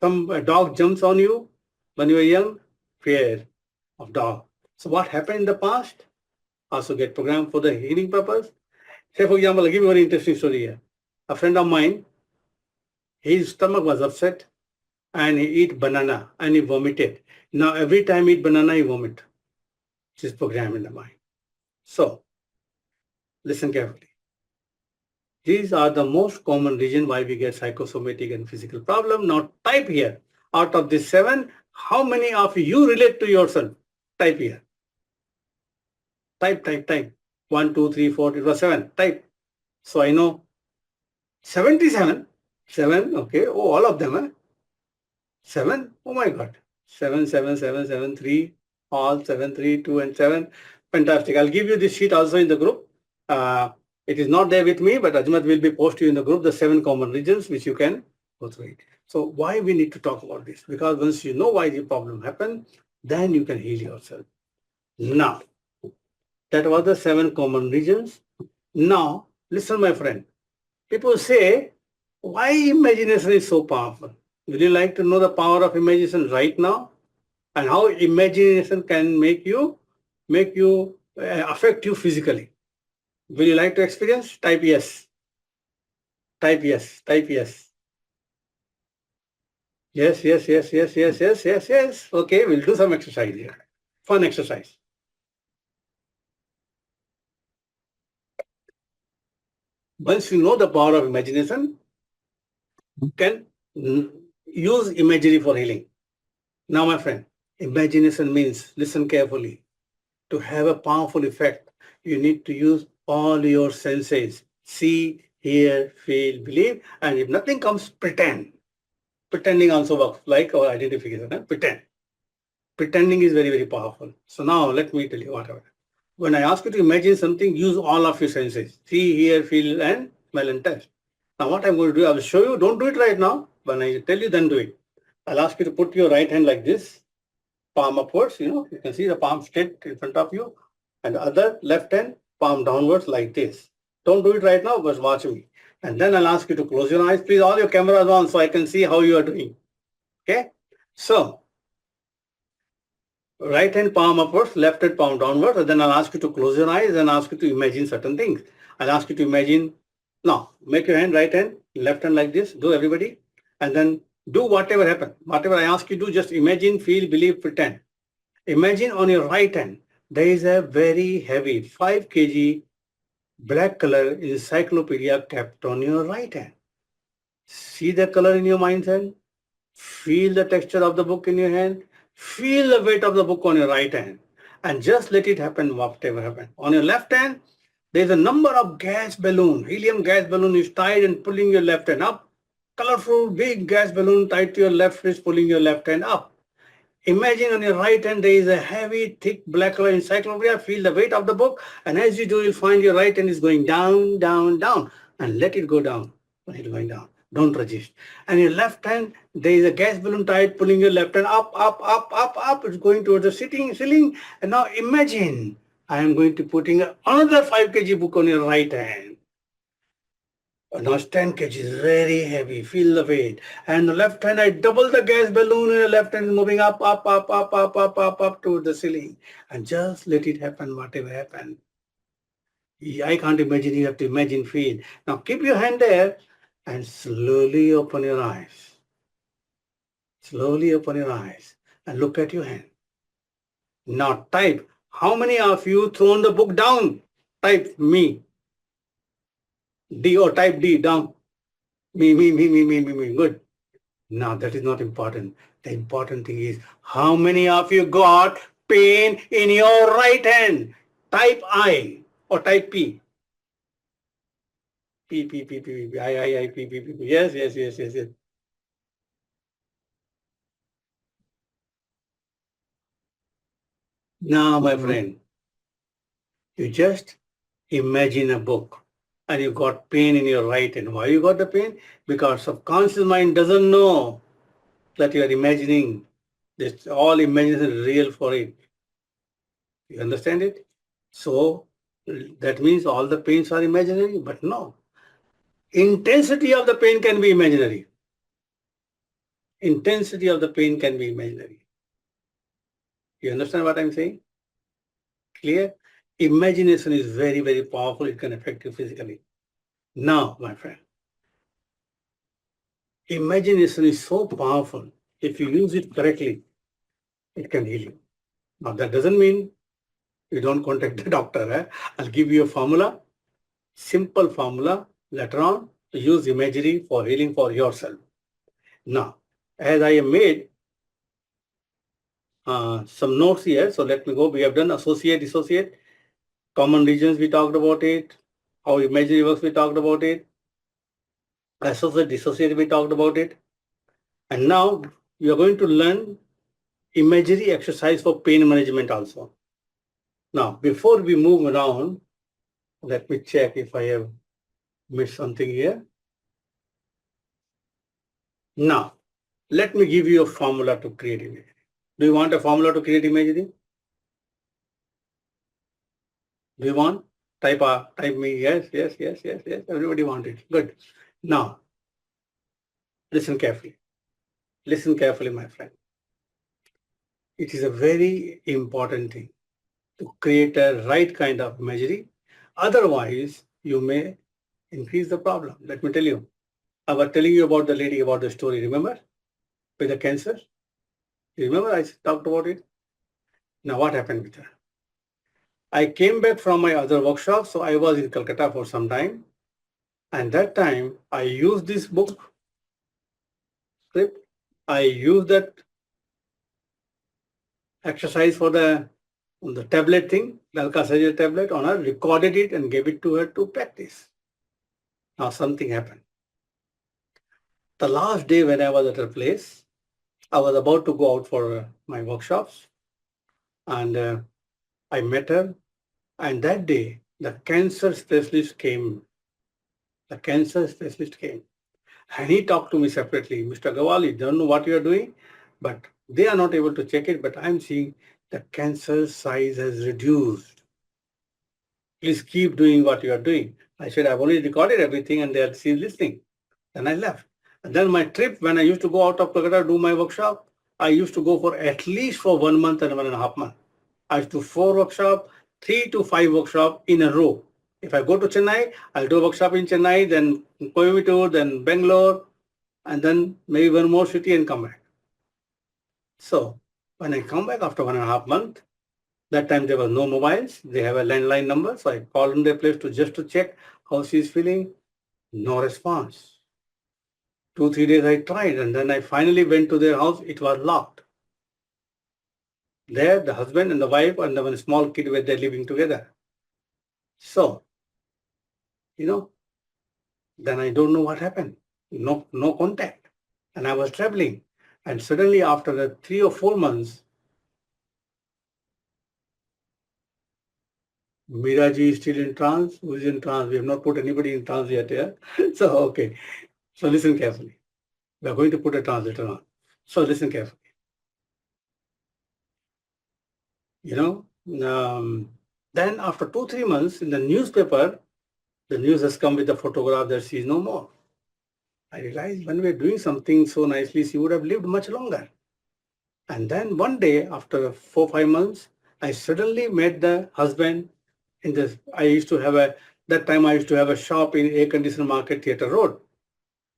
Some dog jumps on you when you are young, fear of dog. So what happened in the past? Also get programmed for the healing purpose. Say, for example, I'll give you a very interesting story here. A friend of mine, his stomach was upset and he eat banana and he vomited. Now every time he eat banana, he vomit. Which is programmed in the mind. So listen carefully. These are the most common reason why we get psychosomatic and physical problem. Now type here. Out of these 7, how many of you relate to yourself? Type here. Type. 1, 2, 3, 4, it was 7. Type. So I know 77. 7, okay. Oh, all of them, 7. Oh my God. 7, 7, 7, 7, 3. All 7, 3, 2, and 7. Fantastic. I'll give you this sheet also in the group. It is not there with me, but Ajmat will be posted in the group, the 7 common regions, which you can go through it. So why we need to talk about this? Because once you know why the problem happened, then you can heal yourself. Now, that was the 7 common regions. Now, listen, my friend. People say, why imagination is so powerful? Would you like to know the power of imagination right now? And how imagination can make you affect you physically? Will you like to experience? Type yes. Type yes. Type yes. Yes, yes, yes, yes, yes, yes, yes, yes. Okay, we'll do some exercise here. Fun exercise. Once you know the power of imagination, you can use imagery for healing. Now, my friend, imagination means, listen carefully, to have a powerful effect, you need to use all your senses. See, hear, feel, believe, and if nothing comes, pretend. Pretending also works, like our identification. Pretend. Pretending is very, very powerful. So now let me tell you whatever. When I ask you to imagine something, use all of your senses. See, hear, feel, and smell and taste. Now what I'm going to do, I will show you. Don't do it right now. When I tell you, then do it. I'll ask you to put your right hand like this, palm upwards. You can see the palm straight in front of you, and the other left hand, palm downwards like this. Don't do it right now, but watch me. And then I'll ask you to close your eyes. Please, all your cameras on so I can see how you are doing. Okay? So, right hand palm upwards, left hand palm downwards, and then I'll ask you to close your eyes and ask you to imagine certain things. I'll ask you to imagine, now, make your hand right hand, left hand like this, do everybody, and then do whatever happens. Whatever I ask you to do, just imagine, feel, believe, pretend. Imagine on your right hand, there is a very heavy 5 kg black color encyclopedia kept on your right hand. See the color in your mind's hand. Feel the texture of the book in your hand. Feel the weight of the book on your right hand. And just let it happen, whatever happens. On your left hand, there is a number of gas balloon. Helium gas balloon is tied and pulling your left hand up. Colorful big gas balloon tied to your left wrist pulling your left hand up. Imagine on your right hand there is a heavy, thick black color encyclopedia. Feel the weight of the book, and as you do, you'll find your right hand is going down, down, down, and let it go down. Let it going down. Don't resist. And your left hand, there is a gas balloon tied, pulling your left hand up, up, up, up, up. It's going towards the ceiling. And now imagine I am going to putting another 5 kg book on your right hand. Now it's 10 kgs, very heavy, feel the weight. And the left hand, I double the gas balloon and the left hand is moving up, up, up, up, up, up, up, up to the ceiling. And just let it happen, whatever happen. I can't imagine, you have to imagine, feel. Now keep your hand there and slowly open your eyes. Slowly open your eyes and look at your hand. Now type, how many of you thrown the book down? Type me. D or type D down. Me. Good. Now that is not important. The important thing is how many of you got pain in your right hand? Type I or type P. P, I, P. Yes. Now, my friend, you just imagine a book and you got pain in your right hand. Why you got the pain? Because subconscious mind doesn't know that you are imagining. This all imagination is real for it. You understand it? So that means all the pains are imaginary, but no. Intensity of the pain can be imaginary. Intensity of the pain can be imaginary. You understand what I'm saying? Clear? Imagination is very, very powerful. It can affect you physically. Now, my friend, imagination is so powerful. If you use it correctly, it can heal you. Now, that doesn't mean you don't contact the doctor. I'll give you a formula, simple formula later on to use imagery for healing for yourself. Now, as I have made some notes here, so let me go. We have done associate, dissociate, common regions, we talked about it, how imagery works, we talked about it, associate, dissociate, we talked about it. And now you are going to learn imagery exercise for pain management also. Now, before we move around, let me check if I have missed something here. Now, let me give you a formula to create imagery. Do you want a formula to create imagery? Do you want? Type me, yes, yes, yes, yes, yes. Everybody want it. Good. Now, listen carefully. Listen carefully, my friend. It is a very important thing to create a right kind of imagery. Otherwise, you may increase the problem. Let me tell you. I was telling you about the lady, about the story, remember? With the cancer. You remember I talked about it? Now what happened with her? I came back from my other workshop, so I was in Calcutta for some time. And that time I used this book script. I used that exercise for the tablet thing, the Alka-Seltzer tablet on her, recorded it and gave it to her to practice. Now something happened. The last day when I was at her place, I was about to go out for my workshops, and I met her. And that day, the cancer specialist came. The cancer specialist came. And he talked to me separately. Mr. Aggarwal, you don't know what you are doing, but they are not able to check it, but I'm seeing the cancer size has reduced. Please keep doing what you are doing. I said, I've already recorded everything and they are still listening. Then I left. And then my trip, when I used to go out of Kolkata, do my workshop, I used to go for at least for 1 month and 1.5 months. I used to do 4 workshops, 3 to 5 workshops in a row. If I go to Chennai, I'll do a workshop in Chennai, then Coimbatore, then Bangalore, and then maybe one more city and come back. So when I come back after 1.5 months, that time there was no mobiles. They have a landline number. So I called in their place just to check how she's feeling. No response. 2, 3 days I tried, and then I finally went to their house. It was locked. There, the husband and the wife and the one small kid were there living together. So, then I don't know what happened. No contact. And I was traveling. And suddenly after 3 or 4 months, Miraji is still in trance. Who is in trance? We have not put anybody in trance yet. Yeah? So, okay. So listen carefully. We are going to put a translator on. So listen carefully. Then after 2, 3 months in the newspaper, the news has come with a photograph that she is no more. I realized when we are doing something so nicely, she would have lived much longer. And then one day, after 4, 5 months, I suddenly met the husband in this. That time I used to have a shop in Air Conditioner Market, Theatre Road.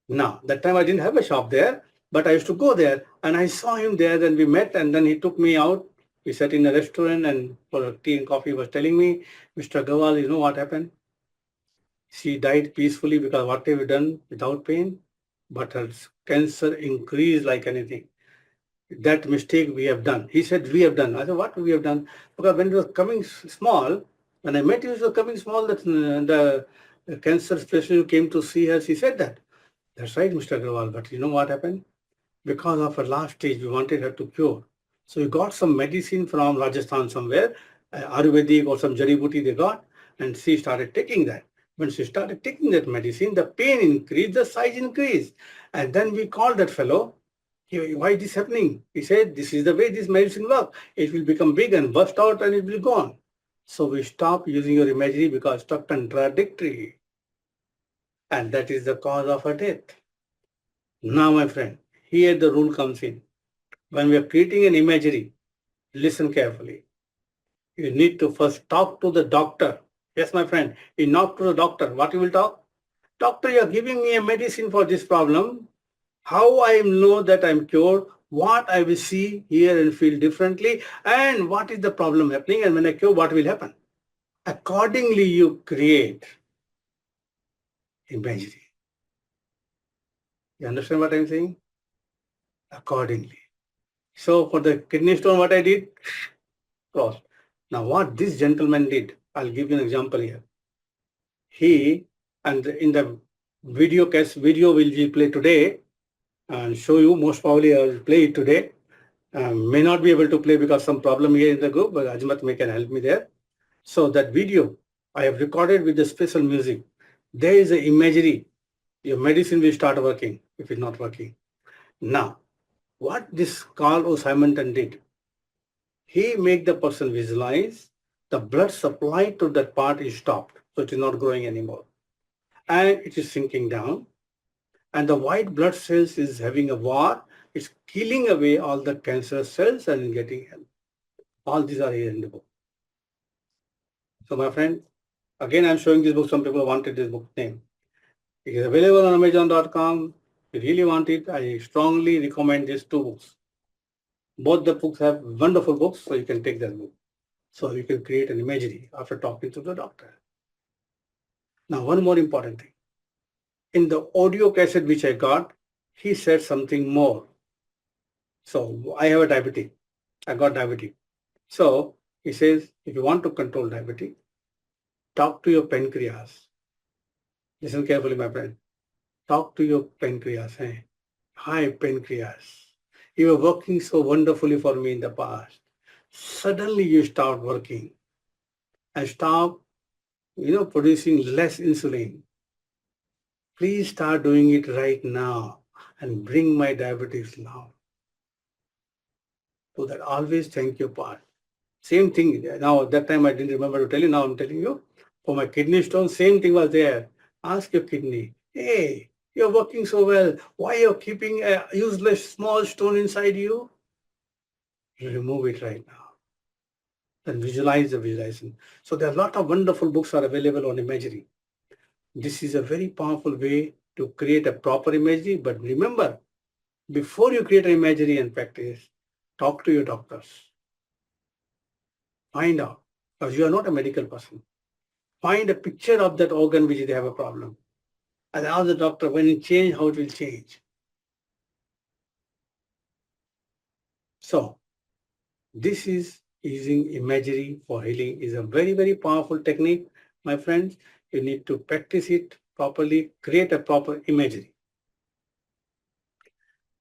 Now, that time I didn't have a shop there, but I used to go there and I saw him there. Then we met and then he took me out. We sat in a restaurant and for tea and coffee, he was telling me, Mr. Aggarwal, you know what happened? She died peacefully because what have we done without pain? But her cancer increased like anything. That mistake we have done. He said, we have done. I said, what we have done? Because when it was coming small, when I met you, it was coming small, that the cancer specialist who came to see her, she said that. That's right, Mr. Aggarwal. But you know what happened? Because of her last stage, we wanted her to cure. So we got some medicine from Rajasthan somewhere, Ayurvedic or some Jari Buti they got, and she started taking that. When she started taking that medicine, the pain increased, the size increased. And then we called that fellow, why is this happening? He said, this is the way this medicine works. It will become big and burst out and it will go on. So we stopped using your imagery because it's contradictory. And that is the cause of her death. Now, my friend, here the rule comes in. When we are creating an imagery, listen carefully. You need to first talk to the doctor. Yes, my friend, you knock to the doctor. What you will talk? Doctor, you are giving me a medicine for this problem. How I know that I'm cured? What I will see, hear and feel differently, and what is the problem happening, and when I cure, what will happen? Accordingly, you create imagery. You understand what I'm saying? accordingly. So for the kidney stone, what I did, cross. Now what this gentleman did, I'll give you an example here. He, and in the video will be play today and show you, most probably I'll play it today. May not be able to play because some problem here in the group, but Ajmat may can help me there. So that video I have recorded with the special music. There is an imagery. Your medicine will start working if it's not working. Now, what this Carl O. Simonton did, he made the person visualize the blood supply to that part is stopped. So it is not growing anymore. And it is sinking down. And the white blood cells is having a war. It's killing away all the cancer cells and getting health. All these are here in the book. So my friend, again, I'm showing this book. Some people wanted this book name. It is available on Amazon.com. If you really want it, I strongly recommend these two books. Both the books have wonderful books, so you can take that book. So you can create an imagery after talking to the doctor. Now, one more important thing. In the audio cassette which I got, he said something more. So I have a diabetic. I got diabetic. So he says, if you want to control diabetes, talk to your pancreas. Listen carefully, my friend. Talk to your pancreas. Hey? Hi, pancreas. You were working so wonderfully for me in the past. Suddenly you start working and stop, producing less insulin. Please start doing it right now and bring my diabetes down. So that always thank you part. Same thing. Now, at that time I didn't remember to tell you. Now I'm telling you. For my kidney stone, same thing was there. Ask your kidney, hey, you're working so well. Why you're keeping a useless small stone inside you? Remove it right now. Then visualize the visualization. So there are a lot of wonderful books are available on imagery. This is a very powerful way to create a proper imagery. But remember, before you create an imagery and practice, talk to your doctors. Find out, because you are not a medical person. Find a picture of that organ which they have a problem. And ask the doctor, when it change, how it will change. So, this is using imagery for healing is a very, very powerful technique, my friends. You need to practice it properly, create a proper imagery.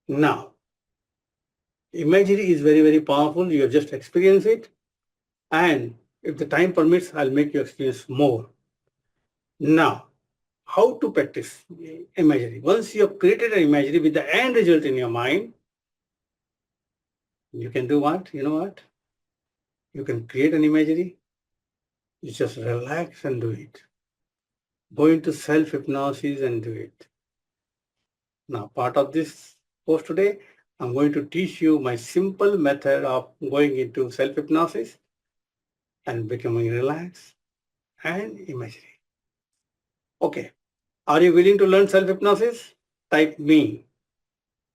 Now, imagery is very, very powerful. You have just experienced it. And if the time permits, I'll make you experience more. Now, how to practice imagery? Once you have created an imagery with the end result in your mind, you can do what? You know what? You can create an imagery. You just relax and do it. Go into self-hypnosis and do it. Now, part of this course today, I'm going to teach you my simple method of going into self-hypnosis and becoming relaxed and imagery. Okay. Are you willing to learn self-hypnosis? Type me.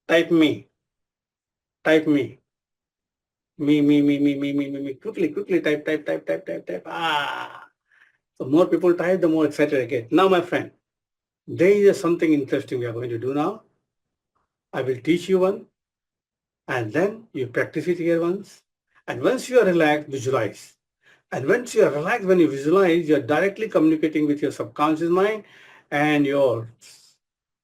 Type me. Type me. Me. Quickly. Type. So more people type, the more excited I get. Now, my friend, there is something interesting we are going to do now. I will teach you one, and then you practice it here once. And once you are relaxed, visualize. And once you are relaxed, when you visualize, you are directly communicating with your subconscious mind, and your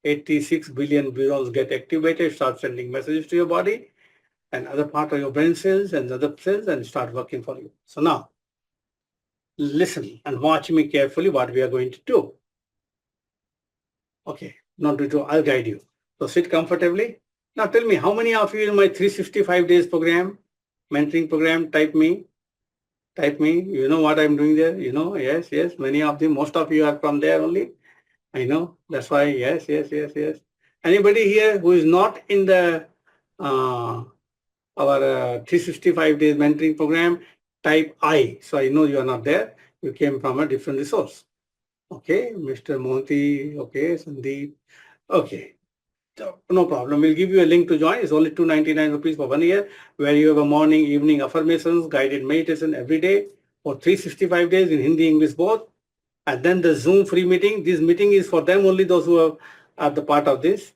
86 billion neurons get activated, start sending messages to your body and other part of your brain cells and other cells, and start working for you. So now, listen and watch me carefully what we are going to do. Okay, not to do, I'll guide you. So sit comfortably. Now tell me, how many of you in my 365 days program, mentoring program, type me. You know what I'm doing there? You know, yes. Many of them, most of you are from there only. I know. That's why, yes. Anybody here who is not in the our 365 days mentoring program, type I. So I know you are not there. You came from a different resource. Okay, Mr. Mohanty, okay, Sandeep, okay. So, no problem. We'll give you a link to join. It's only 299 rupees for 1 year, where you have a morning, evening affirmations, guided meditation every day for 365 days in Hindi, English both. And then the Zoom free meeting. This meeting is for them only, those who are the part of this.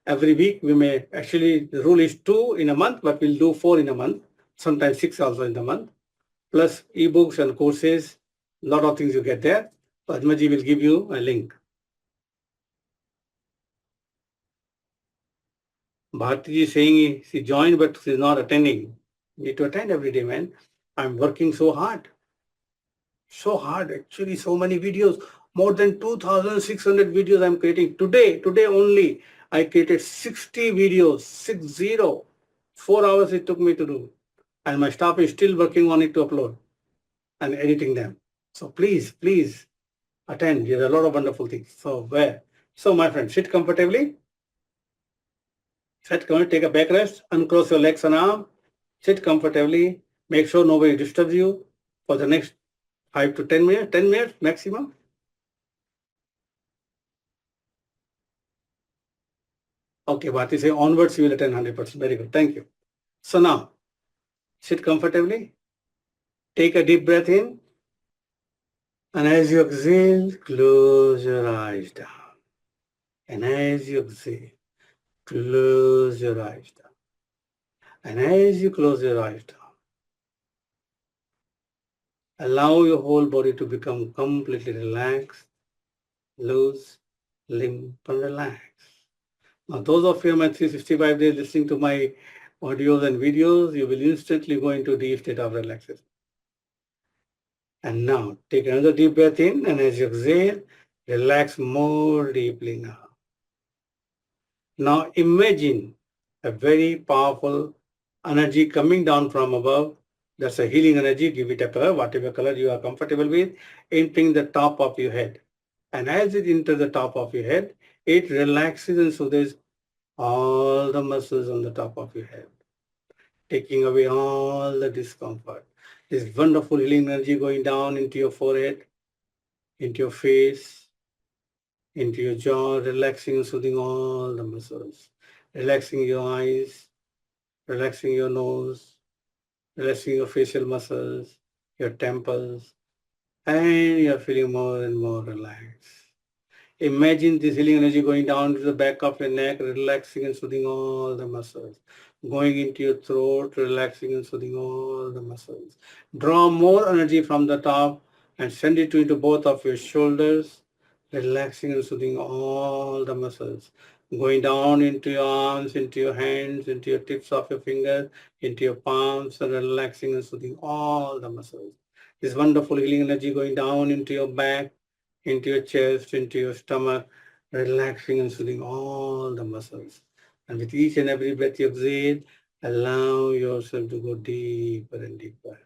Every week we may, actually the rule is 2 in a month, but we'll do 4 in a month, sometimes 6 also in the month, plus ebooks and courses, a lot of things you get there. Padmaji will give you a link. Bharti is saying she joined, but she's not attending. You need to attend every day, man. I'm working so hard. So hard, actually, so many videos. More than 2,600 videos I'm creating. Today only, I created 60 videos, 60. 4 hours it took me to do. And my staff is still working on it to upload and editing them. So please attend. There are a lot of wonderful things. So where? So my friend, sit comfortably. Sit comfortably, take a back rest, uncross your legs and arm, sit comfortably, make sure nobody disturbs you for the next 5 to 10 minutes, 10 minutes maximum. Okay, Bharti say onwards you will attend 100%. Very good. Thank you. So now, sit comfortably. Take a deep breath in. And as you exhale, close your eyes down. And as you exhale, close your eyes down. And as you close your eyes down, allow your whole body to become completely relaxed, loose, limp, and relaxed. Now, those of you my 365 days listening to my audios and videos, you will instantly go into a deep state of relaxation. And now, take another deep breath in, and as you exhale, relax more deeply now. Now, imagine a very powerful energy coming down from above. That's a healing energy. Give it a color, whatever color you are comfortable with, entering the top of your head. And as it enters the top of your head, it relaxes and soothes all the muscles on the top of your head, taking away all the discomfort. This wonderful healing energy going down into your forehead, into your face, into your jaw, relaxing and soothing all the muscles, relaxing your eyes, relaxing your nose, relaxing your facial muscles, your temples, and you're feeling more and more relaxed. Imagine this healing energy going down to the back of your neck, relaxing and soothing all the muscles. Going into your throat, relaxing and soothing all the muscles. Draw more energy from the top and send it into both of your shoulders, relaxing and soothing all the muscles. Going down into your arms, into your hands, into your tips of your fingers, into your palms, and relaxing and soothing all the muscles. This wonderful healing energy going down into your back, into your chest, into your stomach, relaxing and soothing all the muscles. And with each and every breath you exhale, allow yourself to go deeper and deeper.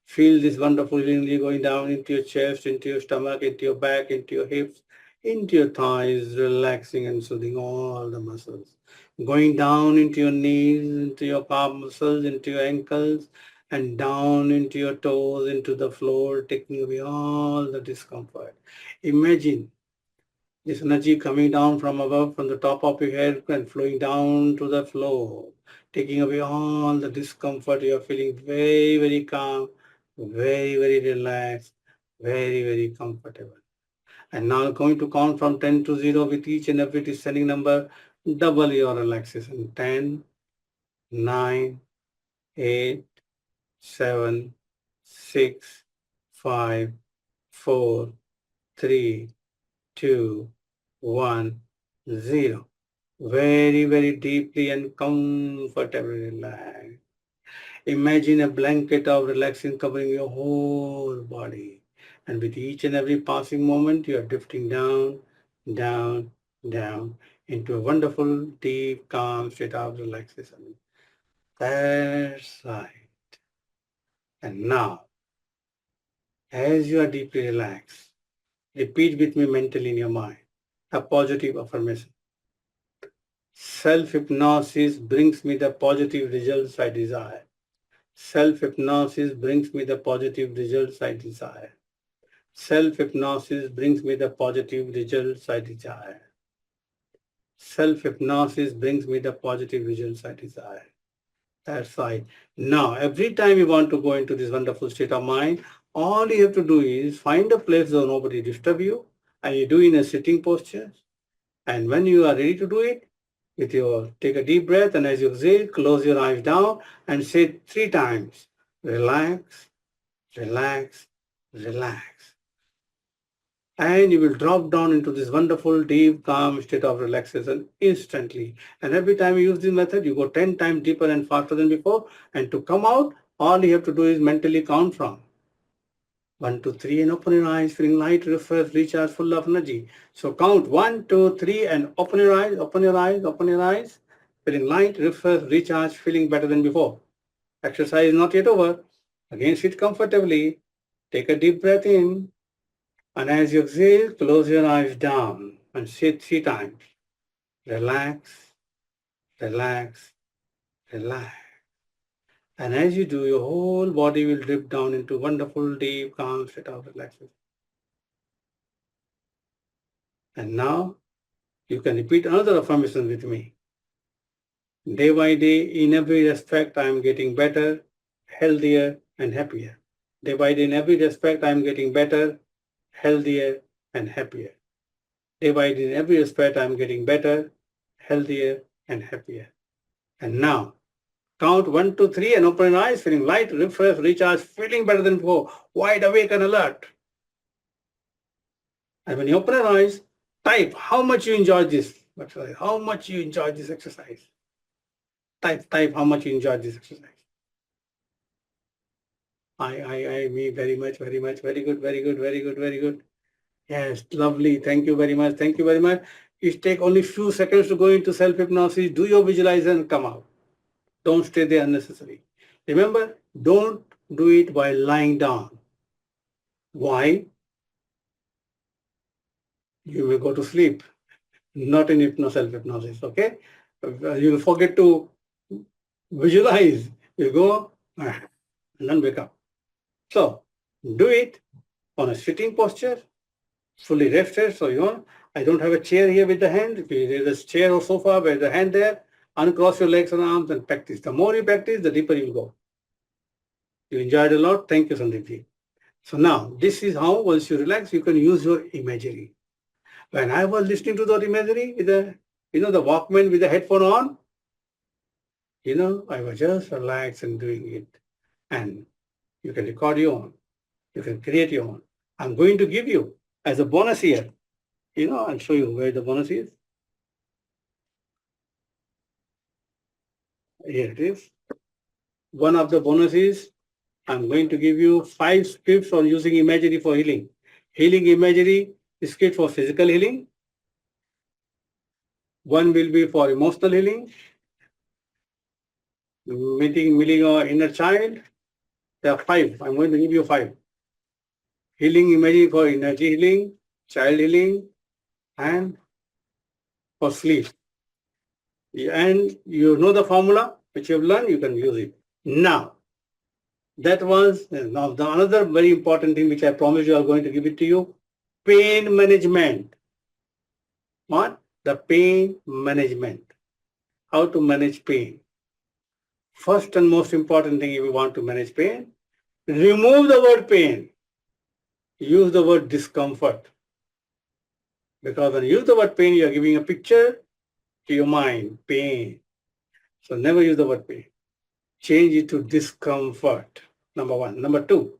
Feel this wonderful energy going down into your chest, into your stomach, into your back, into your hips, into your thighs, relaxing and soothing all the muscles. Going down into your knees, into your calf muscles, into your ankles, and down into your toes, into the floor, taking away all the discomfort. Imagine this energy coming down from above, from the top of your head and flowing down to the floor, taking away all the discomfort. You are feeling very, very calm, very, very relaxed, very, very comfortable. And now going to count from 10 to 0 with each and every descending number, double your relaxation. 10, 9, 8, 7, 6, 5, 4, 3, 2, 1, 0. Very, very deeply and comfortably relaxed. Imagine a blanket of relaxing covering your whole body. And with each and every passing moment, you are drifting down, down, down into a wonderful, deep, calm state of relaxation. That's right. And now, as you are deeply relaxed, repeat with me mentally in your mind a positive affirmation. Self-hypnosis brings me the positive results I desire. Self-hypnosis brings me the positive results I desire. Self-hypnosis brings me the positive results I desire. Self-hypnosis brings me the positive results I desire. That's right. Now, every time you want to go into this wonderful state of mind, all you have to do is find a place where nobody disturb you, and you do in a sitting posture. And when you are ready to do it, with your, take a deep breath, and as you exhale, close your eyes down and say 3 times, relax, relax, relax. And you will drop down into this wonderful, deep, calm state of relaxation instantly. And every time you use this method, you go 10 times deeper and faster than before. And to come out, all you have to do is mentally count from 1 to 3 and open your eyes, feeling light, refreshed, recharged, full of energy. So count 1, 2, 3 and open your eyes, open your eyes, open your eyes, feeling light, refreshed, recharged, feeling better than before. Exercise is not yet over. Again, sit comfortably. Take a deep breath in. And as you exhale, close your eyes down and sit 3 times. Relax, relax, relax. And as you do, your whole body will drift down into wonderful, deep, calm state of relaxation. And now, you can repeat another affirmation with me. Day by day, in every respect, I am getting better, healthier, and happier. Day by day, in every respect, I am getting better, healthier, and happier. Day by day, in every respect, I am getting better, healthier, and happier. And now, count 1, 2, 3 and open your eyes, feeling light, refreshed, recharged, feeling better than before, wide awake and alert. And when you open your eyes, type how much you enjoy this exercise, how much you enjoy this exercise. Type how much you enjoy this exercise. Me, very much, very much, very good, very good, very good, very good. Yes, lovely. Thank you very much. Thank you very much. It take only few seconds to go into self-hypnosis. Do your visualization and come out. Don't stay there unnecessarily. Remember, don't do it while lying down. Why? You may go to sleep, not in self-hypnosis, okay? You'll forget to visualize. You go and then wake up. So, do it on a sitting posture, fully rested. So, I don't have a chair here with the hand. If there's a chair or sofa with the hand there, uncross your legs and arms and practice. The more you practice, the deeper you go. You enjoyed a lot. Thank you, Sandeep. So now, this is how, once you relax, you can use your imagery. When I was listening to that imagery with the, the Walkman with the headphone on, I was just relaxed and doing it. And you can record your own. You can create your own. I'm going to give you as a bonus here. I'll show you where the bonus is. Here it is. One of the bonuses, I'm going to give you 5 scripts on using imagery for healing. Healing imagery script for physical healing. One will be for emotional healing. Meeting our inner child. There are 5. I'm going to give you 5. Healing imagery for energy healing, child healing, and for sleep. And you know the formula which you have learned, you can use it. Now, that was now the another very important thing which I promised you, I'm going to give it to you. Pain management. What? The pain management. How to manage pain. First and most important thing, if you want to manage pain, remove the word pain. Use the word discomfort. Because when you use the word pain, you are giving a picture to your mind, pain. So never use the word pain. Change it to discomfort. Number 1. Number 2,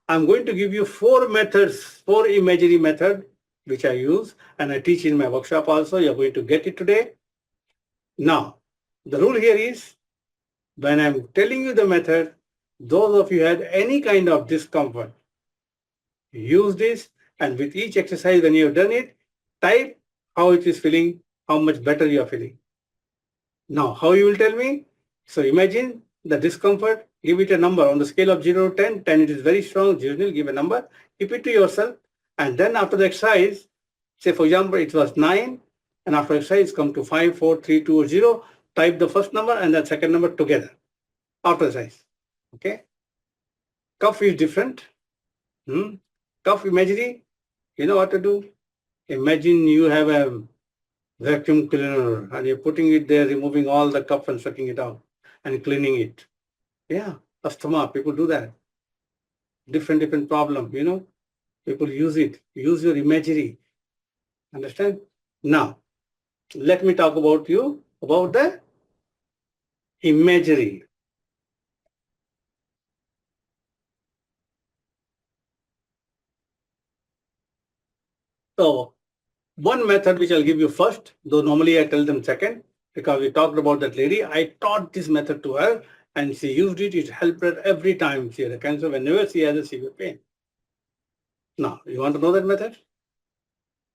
I'm going to give you 4 methods, 4 imagery method, which I use and I teach in my workshop also. You're going to get it today. Now, the rule here is, when I'm telling you the method, those of you had any kind of discomfort, use this, and with each exercise, when you have done it, type how it is feeling, how much better you are feeling. Now, how you will tell me? So imagine the discomfort, give it a number on the scale of 0 to 10. 10, it is very strong, 0, give a number, keep it to yourself, and then after the exercise, say for example, it was 9, and after exercise, come to 5, 4, 3, 2, or 0, type the first number and the second number together after exercise. Okay? Cough is different. Cough imagery, you know what to do? Imagine you have a vacuum cleaner and you're putting it there, removing all the cup and sucking it out and cleaning it. Yeah, asthma, people do that. Different problem, people use it. Use your imagery. Understand? Now, let me talk about you about the imagery. So one method which I'll give you first, though normally I tell them second, because we talked about that lady. I taught this method to her and she used it. It helped her every time she had a cancer, whenever she has a severe pain. Now, you want to know that method?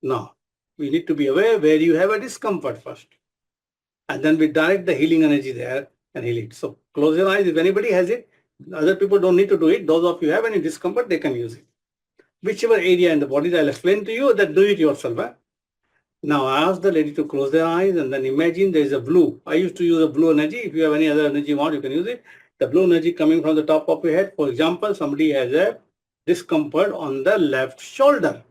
No. We need to be aware where you have a discomfort first. And then we direct the healing energy there and heal it. So close your eyes. If anybody has it, other people don't need to do it. Those of you have any discomfort, they can use it. Whichever area in the body, I'll explain to you, that do it yourself. Now I ask the lady to close their eyes and then imagine there is a blue. I used to use a blue energy. If you have any other energy you want, you can use it. The blue energy coming from the top of your head. For example, somebody has a discomfort on the left shoulder.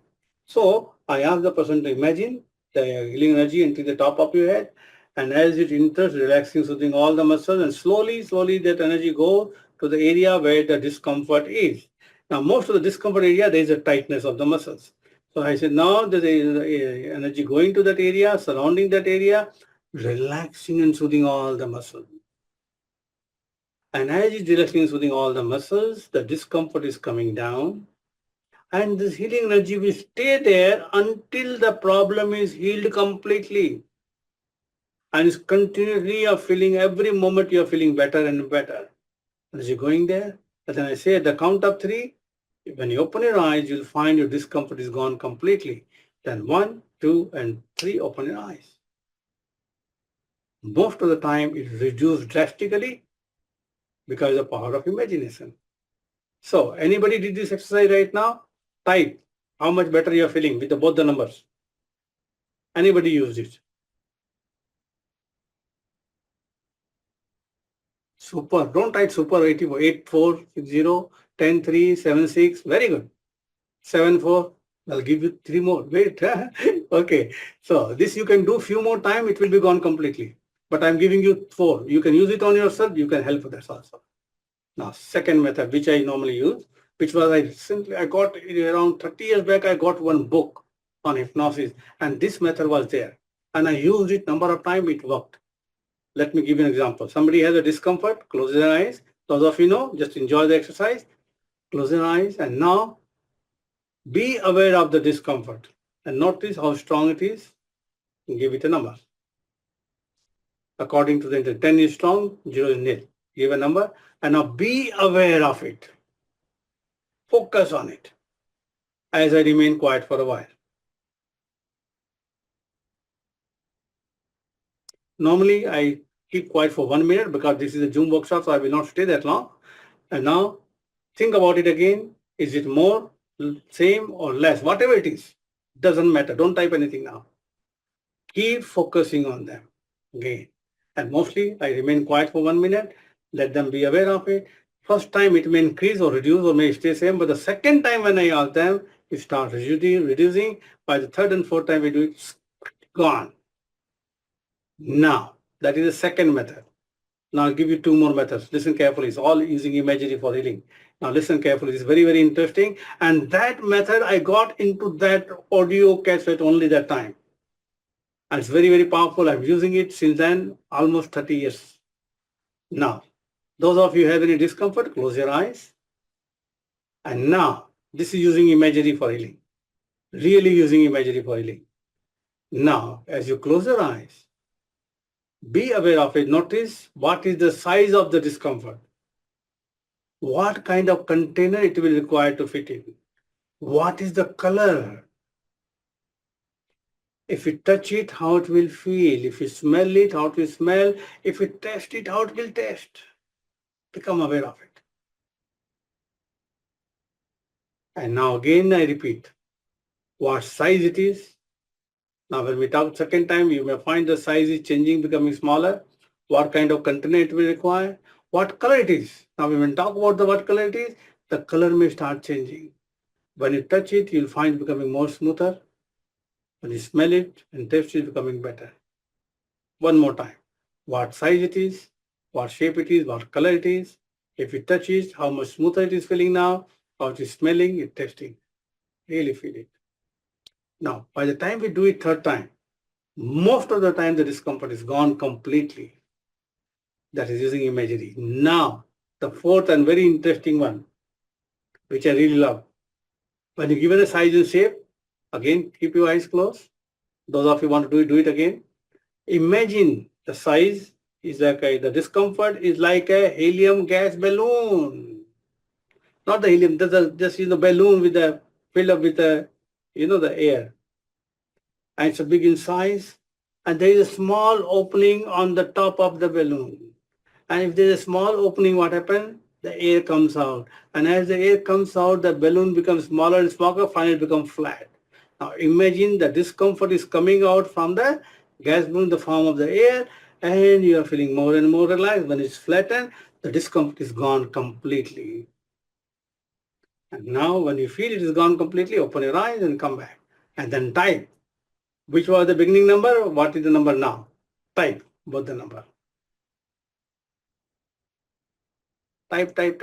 So I ask the person to imagine the healing energy into the top of your head, and as it enters, relaxing, soothing all the muscles, and slowly, slowly that energy goes to the area where the discomfort is. Now, most of the discomfort area, there is a tightness of the muscles. So I said, now there is energy going to that area, surrounding that area, relaxing and soothing all the muscles. And as it's relaxing and soothing all the muscles, the discomfort is coming down. And this healing energy will stay there until the problem is healed completely. And it's continuously you're feeling, every moment you're feeling better and better. As you're going there, and then I say at the count of 3, when you open your eyes, you'll find your discomfort is gone completely. Then 1, 2, and 3, open your eyes. Most of the time it's reduced drastically because of the power of imagination. So anybody did this exercise right now? Type how much better you're feeling with both the numbers. Anybody used it? Super. Don't write super 84, 8460, 103, 76. Very good. 74. I'll give you 3 more. Wait. Okay. So this you can do few more time. It will be gone completely. But I'm giving you 4. You can use it on yourself. You can help others also. Now, second method, which I normally use, which was I got around 30 years back, I got one book on hypnosis. And this method was there. And I used it number of times. It worked. Let me give you an example. Somebody has a discomfort, close their eyes. Those of you know, just enjoy the exercise. Close your eyes and now be aware of the discomfort and notice how strong it is and give it a number. According to the internet, 10 is strong, 0 is nil. Give a number and now be aware of it. Focus on it as I remain quiet for a while. Normally, I keep quiet for 1 minute because this is a Zoom workshop, so I will not stay that long. And now think about it again. Is it more, same or less? Whatever it is, doesn't matter. Don't type anything now. Keep focusing on them again. And mostly I remain quiet for 1 minute. Let them be aware of it. First time it may increase or reduce or may stay same. But the second time when I ask them, it starts reducing. By the third and fourth time we do it, it's gone. Now, that is the second method. Now I'll give you 2 more methods. Listen carefully. It's all using imagery for healing. Now listen carefully. It's very, very interesting. And that method, I got into that audio cassette only that time. And it's very, very powerful. I'm using it since then, almost 30 years. Now, those of you who have any discomfort, close your eyes. And now, this is using imagery for healing. Really using imagery for healing. Now, as you close your eyes, be aware of it. Notice what is the size of the discomfort. What kind of container it will require to fit in. What is the color? If you touch it, how it will feel. If you smell it, how it will smell. If you taste it, how it will taste. Become aware of it. And now again I repeat, what size it is. Now when we talk second time, you may find the size is changing, becoming smaller. What kind of container it will require. What color it is. Now when we talk about the what color it is, the color may start changing. When you touch it, you'll find it becoming more smoother. When you smell it and taste it, becoming better. One more time. What size it is, what shape it is, what color it is. If you touch it, how much smoother it is feeling now, how it is smelling, it tasting. Really feel it. Now, by the time we do it third time, Most of the time, the discomfort is gone completely. That is using imagery. Now, the fourth and very interesting one, which I really love. When you give it a size and shape, again, keep your eyes closed. Those of you want to do it again. Imagine the size is like the discomfort is like a helium gas balloon. Not the helium, just balloon with the filled up with the the air. And it's a big in size. And there is a small opening on the top of the balloon. And if there is a small opening, what happens? The air comes out. And as the air comes out, the balloon becomes smaller and smaller, finally it becomes flat. Now imagine the discomfort is coming out from the gas balloon in the form of the air, and you are feeling more and more relaxed. When it's flattened, the discomfort is gone completely. And now when you feel it is gone completely, open your eyes and come back. And then type. Which was the beginning number? What is the number now? Type both the number. Type. Type.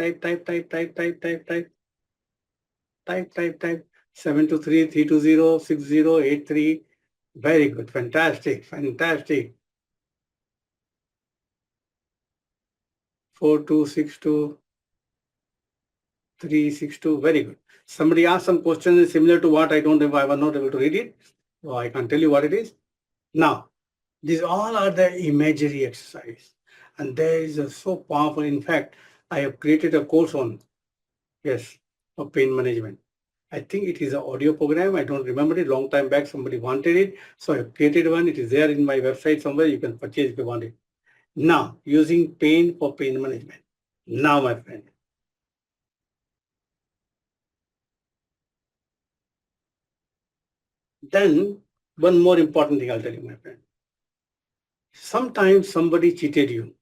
723 320 6083. Very good. Fantastic. 4262 362. Very good. Somebody asked some questions similar to what I was not able to read it. So I can't tell you what it is. Now, these all are the imagery exercise. And there is so powerful. In fact, I have created a course on, yes, of pain management. I think it is an audio program. I don't remember it. Long time back, somebody wanted it. So I have created one. It is there in my website somewhere. You can purchase if you want it. Now, using pain for pain management. Now, my friend. Then, one more important thing I'll tell you, my friend. Sometimes somebody cheated you.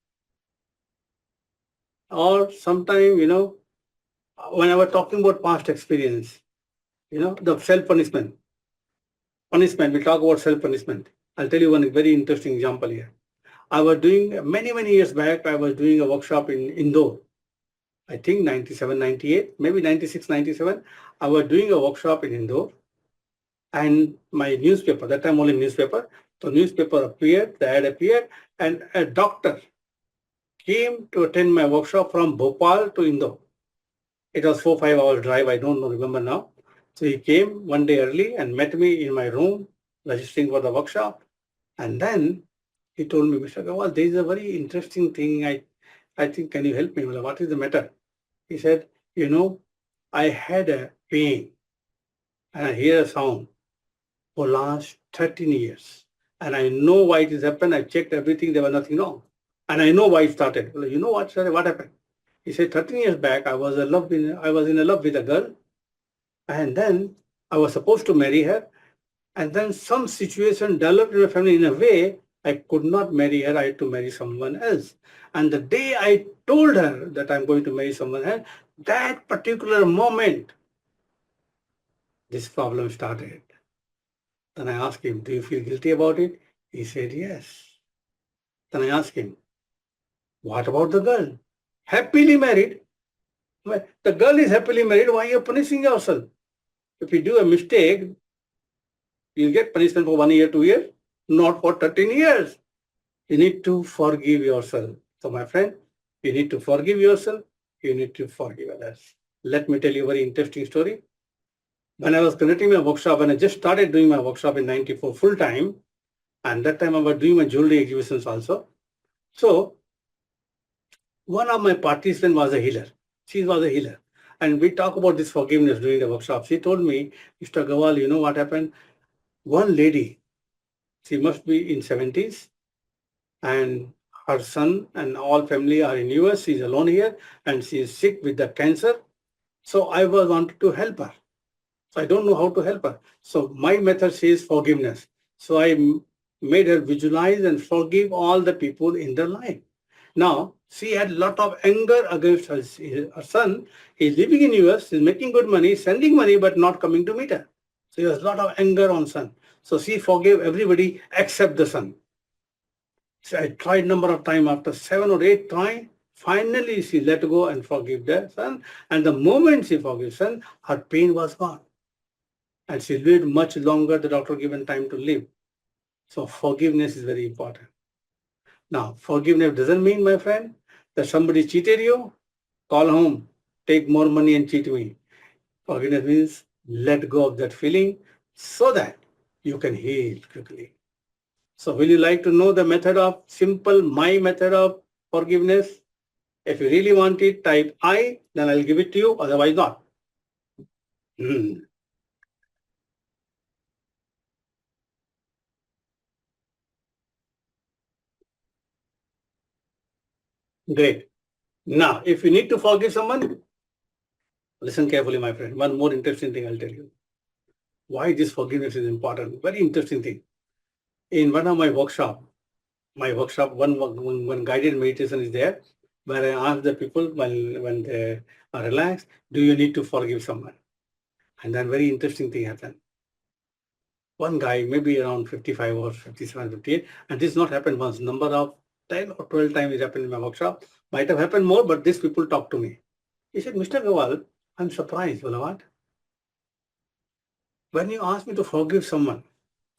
Or sometimes, when I was talking about past experience, the self-punishment. Punishment, we talk about self-punishment. I'll tell you one very interesting example here. I was doing, many years back, I was doing a workshop in Indore. I think 97, 98, maybe 96, 97. I was doing a workshop in Indore. And my newspaper, that time only newspaper, the newspaper appeared, the ad appeared, and a doctor came to attend my workshop from Bhopal to Indore. It was 4-5 hours drive, I don't remember now. So he came one day early and met me in my room, registering for the workshop. And then he told me, Mr. Aggarwal, there is a very interesting thing. I think, can you help me? What is the matter? He said, I had a pain and I hear a sound for last 13 years. And I know why it has happened. I checked everything. There was nothing wrong. And I know why it started. Well, you know what started? What happened? He said, 13 years back, I was in love with a girl. And then I was supposed to marry her. And then some situation developed in my family in a way I could not marry her. I had to marry someone else. And the day I told her that I'm going to marry someone else, that particular moment, this problem started. Then I asked him, do you feel guilty about it? He said, yes. Then I asked him, what about the girl? Happily married. Well, the girl is happily married. Why are you punishing yourself? If you do a mistake, you'll get punishment for 1 year, 2 years, not for 13 years. You need to forgive yourself. So my friend, you need to forgive yourself. You need to forgive others. Let me tell you a very interesting story. When I was conducting my workshop, when I just started doing my workshop in 94 full time, and that time I was doing my jewelry exhibitions also. So one of my participants was a healer. She was a healer. And we talk about this forgiveness during the workshop. She told me, Mr. Aggarwal, you know what happened? One lady, she must be in 70s, and her son and all family are in US. She's alone here, and she is sick with the cancer. So I was wanted to help her. So I don't know how to help her. So my method says forgiveness. So I made her visualize and forgive all the people in their life. Now, she had a lot of anger against her son. He's living in US, he's making good money, sending money, but not coming to meet her. So he has a lot of anger on son. So she forgave everybody except the son. So I tried number of times. After 7 or 8 times, finally she let go and forgive the son. And the moment she forgave son, her pain was gone. And she lived much longer. The doctor given time to live. So forgiveness is very important. Now, forgiveness doesn't mean, my friend, that somebody cheated you, call home, take more money and cheat me. Forgiveness means let go of that feeling so that you can heal quickly. So will you like to know the method of simple, my method of forgiveness? If you really want it, type I, then I'll give it to you, otherwise not. Hmm. Great. Now, if you need to forgive someone, listen carefully, my friend. One more interesting thing I'll tell you. Why this forgiveness is important. Very interesting thing. In one of my workshop, one guided meditation is there, where I ask the people when they are relaxed, do you need to forgive someone? And then very interesting thing happened. One guy, maybe around 55 or 57, 58, and this not happened once. Number of 10 or 12 times it happened in my workshop. Might have happened more, but these people talk to me. He said, Mr. Gawal, I'm surprised. Well, what? When you ask me to forgive someone,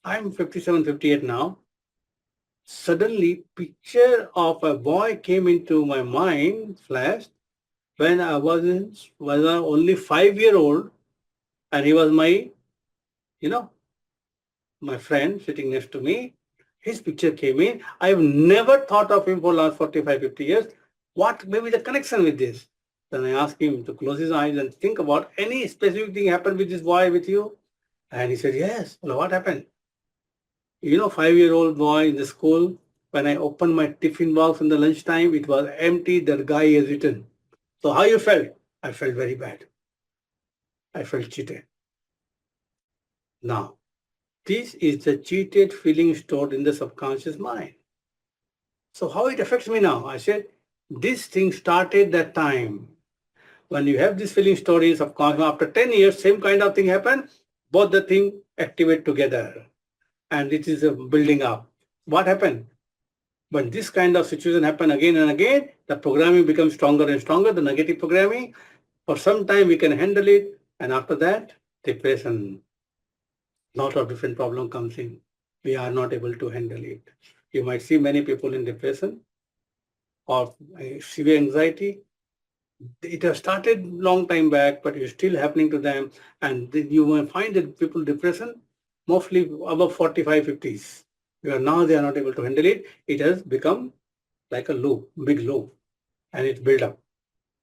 I'm 57, 58 now. Suddenly, picture of a boy came into my mind, flashed, when was only 5 year old, and he was you know, my friend sitting next to me. His picture came in. I've never thought of him for last 45, 50 years. What may be the connection with this? Then I asked him to close his eyes and think about any specific thing happened with this boy with you. And he said, yes. Well, what happened? 5 year old boy in the school, when I opened my tiffin box in the lunchtime, it was empty. That guy has eaten. So how you felt? I felt very bad. I felt cheated. Now, this is the cheated feeling stored in the subconscious mind. So how it affects me now? I said, this thing started that time. When you have this feeling stored in subconscious, after 10 years, same kind of thing happen, both the thing activate together. And it is a building up. What happened? When this kind of situation happen again and again, the programming becomes stronger and stronger, the negative programming. For some time we can handle it, and after that, depression, lot of different problem comes in. We are not able to handle it. You might see many people in depression or severe anxiety. It has started long time back, but it's still happening to them. And you will find that people depression mostly above 45, 50s. Where now they are not able to handle it. It has become like a loop, big loop, and it build up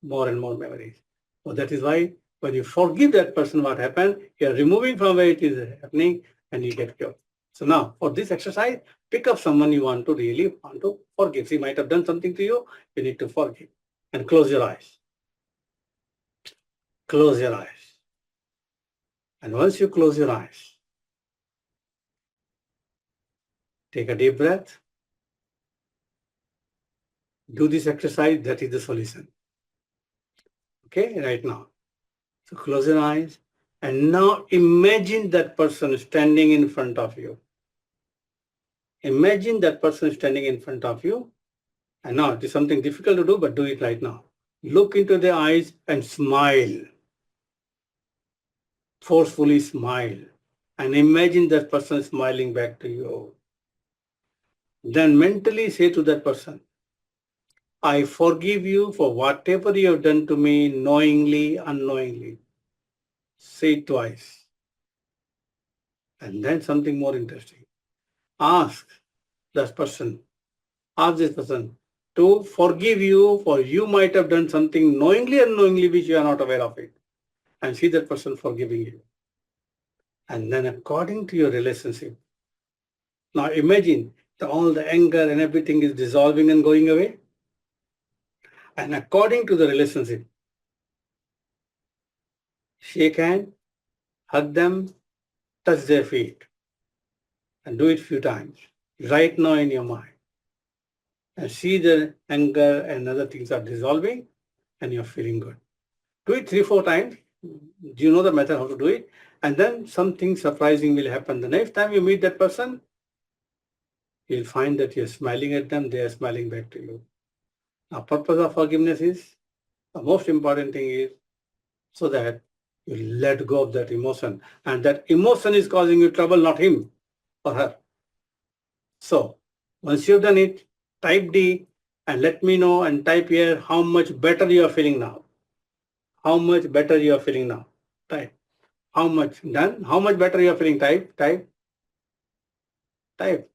more and more memories. So that is why when you forgive that person what happened, you are removing from where it is happening and you get cured. So now for this exercise, pick up someone you really want to forgive. He might have done something to you, you need to forgive. And close your eyes. Close your eyes. And once you close your eyes, take a deep breath. Do this exercise, that is the solution. Okay, right now. So close your eyes and now imagine that person standing in front of you. Imagine that person standing in front of you. And now it is something difficult to do, but do it right now. Look into their eyes and smile. Forcefully smile. And imagine that person smiling back to you. Then mentally say to that person, I forgive you for whatever you have done to me, knowingly, unknowingly. Say it twice. And then something more interesting. Ask that person, ask this person to forgive you for you might have done something knowingly, unknowingly, which you are not aware of it. And see that person forgiving you. And then according to your relationship, now imagine all the anger and everything is dissolving and going away. And according to the relationship, shake hand, hug them, touch their feet, and do it few times right now in your mind. And see the anger and other things are dissolving and you're feeling good. Do it 3, 4 times. Do you know the method how to do it? And then something surprising will happen. The next time you meet that person, you'll find that you're smiling at them, they are smiling back to you. Now, purpose of forgiveness is, the most important thing is so that you let go of that emotion. And that emotion is causing you trouble, not him or her. So once you've done it, type D and let me know, and type here how much better you are feeling now. How much better you are feeling now. Type. How much? Done? How much better you are feeling? Type, type, type.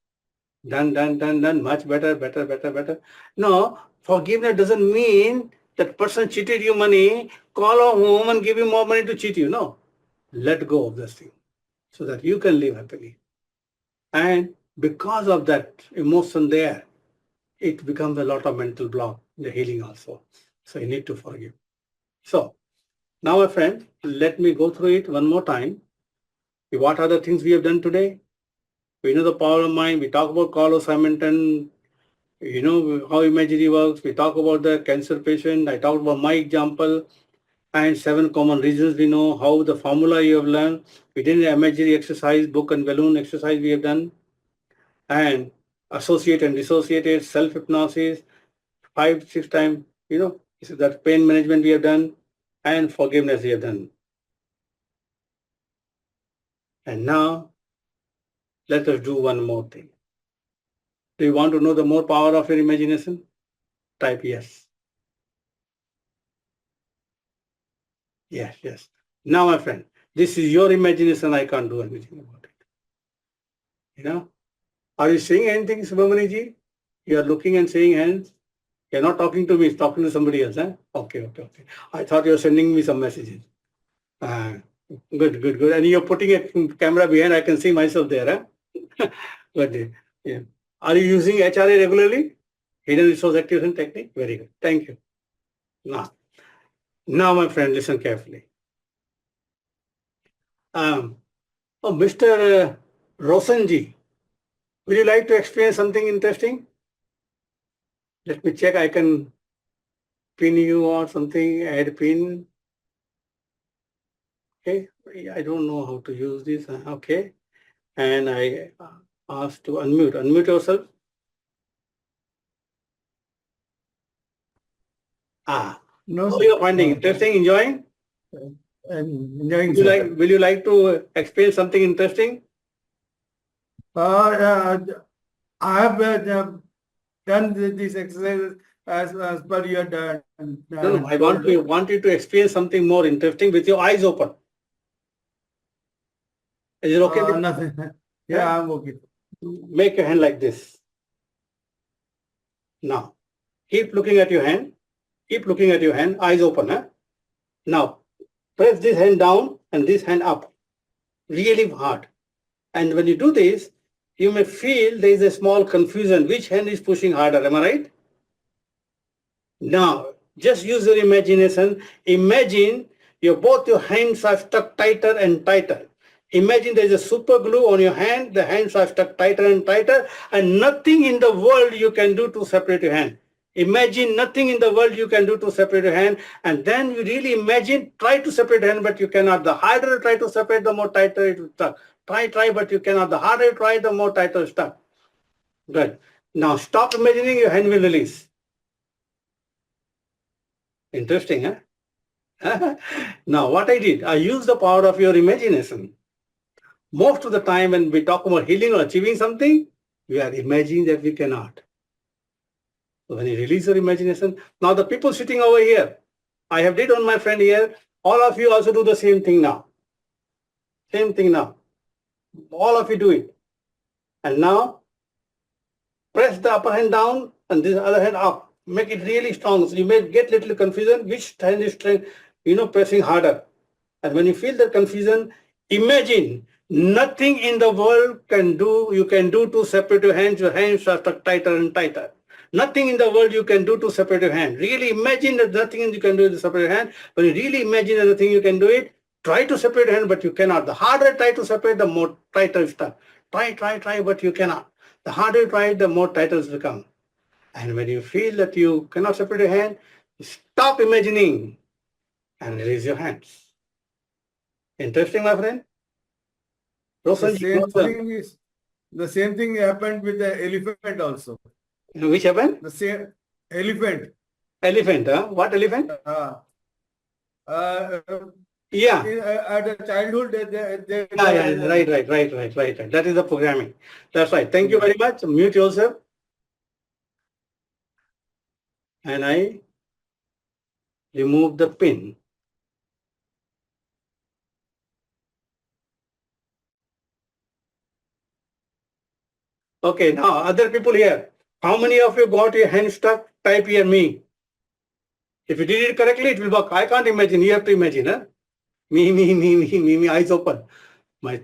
Done, done, done, done. Much better, better, better, better. No, forgiveness doesn't mean that person cheated you money, call a home and give you more money to cheat you. No. Let go of this thing so that you can live happily. And because of that emotion there, it becomes a lot of mental block in the healing also. So you need to forgive. So now, my friend, let me go through it one more time. What are the things we have done today? We know the power of mind. We talk about Carlos Simonton. You know how imagery works. We talk about the cancer patient. I talked about my example and 7 common reasons. We know how the formula you have learned. We did an imagery exercise, book and balloon exercise we have done. And associate and dissociated, self-hypnosis, 5, 6 times, that pain management we have done, and forgiveness we have done. And now, let us do one more thing. Do you want to know the more power of your imagination? Type yes. Yes, yes. Now, my friend, this is your imagination. I can't do anything about it. Are you saying anything, Subhamaniji? You are looking and saying hands. You're not talking to me, it's talking to somebody else. Huh? Okay. I thought you were sending me some messages. Good. And you're putting a camera behind, I can see myself there. Huh? Good. Yeah. Are you using HRA regularly? Hidden Resource Activation Technique? Very good. Thank you. Now, my friend, listen carefully. Mr. Rosanji, would you like to explain something interesting? Let me check. I can pin you or something. Add pin. Okay. I don't know how to use this. Okay. And I ask to unmute. Unmute yourself. No, so you're finding interesting, enjoying? I'm enjoying. Will you like to explain something interesting? I have done this exercise as per your done. No, I want you to explain something more interesting with your eyes open. Is it okay? Nothing. Yeah, I'm okay. Make your hand like this. Now, keep looking at your hand. Keep looking at your hand, eyes open. Huh? Now, press this hand down and this hand up. Really hard. And when you do this, you may feel there is a small confusion. Which hand is pushing harder? Am I right? Now, just use your imagination. Imagine both your hands are stuck tighter and tighter. Imagine there is a super glue on your hand. The hands are stuck tighter and tighter, and nothing in the world you can do to separate your hand. Imagine nothing in the world you can do to separate your hand, and then you really imagine, try to separate your hand, but you cannot. The harder you try to separate, the more tighter it will stuck. Try, but you cannot. The harder you try, the more tighter it stuck. Good. Now stop imagining, your hand will release. Interesting, huh? Now, what I did, I used the power of your imagination. Most of the time when we talk about healing or achieving something, we are imagining that we cannot. So when you release your imagination, now the people sitting over here, I have did on my friend here, all of you also do the same thing now. Same thing now. All of you do it. And now, press the upper hand down and this other hand up. Make it really strong. So you may get little confusion which hand is pressing harder. And when you feel that confusion, imagine nothing in the world you can do to separate your hands. Your hands are stuck tighter and tighter. Nothing in the world you can do to separate your hand. Really imagine that nothing you can do to separate your hand. When you really imagine that nothing you can do it, try to separate your hand, but you cannot. The harder you try to separate, the more tighter it stuck. Try, but you cannot. The harder you try, the more tighter it becomes. And when you feel that you cannot separate your hand, stop imagining and release your hands. Interesting, my friend? The same thing happened with the elephant also. Which happened? The same elephant. Elephant, huh? What elephant? Yeah. At the childhood, Yeah, right. That is the programming. That's right. Thank you very much. Mute yourself. And I remove the pin. Okay, now other people here. How many of you got your hand stuck? Type here me. If you did it correctly, it will work. I can't imagine. You have to imagine, huh? Me, eyes open. My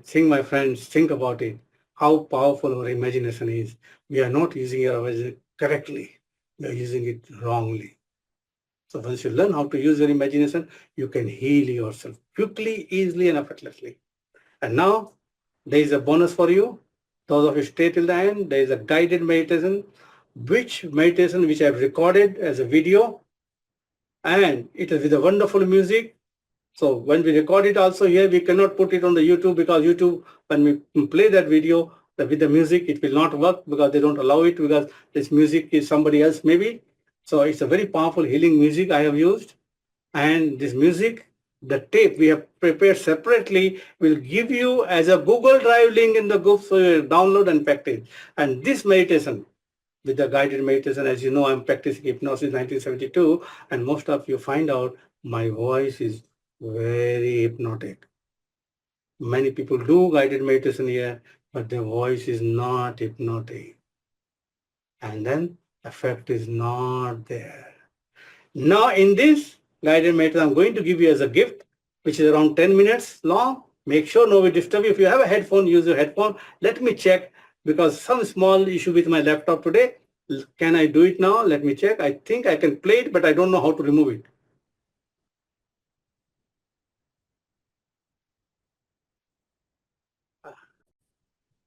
friends, think about it. How powerful our imagination is. We are not using our imagination correctly. We are using it wrongly. So once you learn how to use your imagination, you can heal yourself quickly, easily, and effortlessly. And now there is a bonus for you. Those of you stay till the end, there is a guided meditation, which I've recorded as a video, and it is with a wonderful music. So when we record it also here, we cannot put it on the YouTube, because YouTube, when we play that video with the music, it will not work because they don't allow it, because this music is somebody else maybe. So it's a very powerful healing music I have used. And this music, the tape we have prepared separately, will give you as a Google Drive link in the group, so you download and practice. And this meditation, with the guided meditation, as you know, I'm practicing hypnosis 1972, and most of you find out my voice is very hypnotic. Many people do guided meditation here, but their voice is not hypnotic. And then effect is not there. Now in this guided meditation, I'm going to give you as a gift, which is around 10 minutes long. Make sure nobody disturb you. If you have a headphone, use your headphone. Let me check, because some small issue with my laptop today. Can I do it now? Let me check. I think I can play it, but I don't know how to remove it.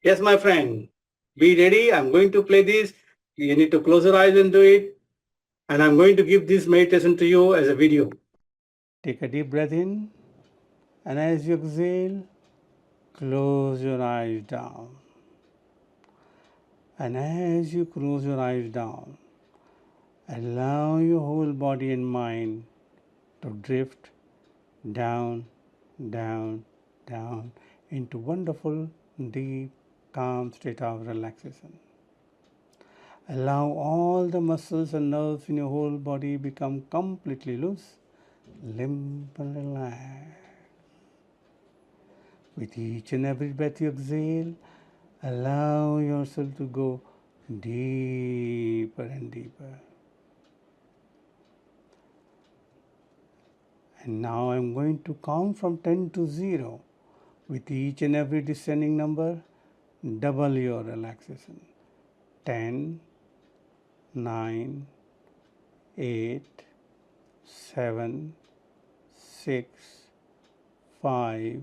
Yes, my friend, be ready. I'm going to play this. You need to close your eyes and do it. And I'm going to give this meditation to you as a video. Take a deep breath in, and as you exhale, close your eyes down. And as you close your eyes down, allow your whole body and mind to drift down, down, down into wonderful, deep, calm state of relaxation. Allow all the muscles and nerves in your whole body become completely loose, limp and relaxed. With each and every breath you exhale, allow yourself to go deeper and deeper. And now I'm going to count from 10 to 0. With each and every descending number, double your relaxation. 10, 9, 8, 7, 6, 5,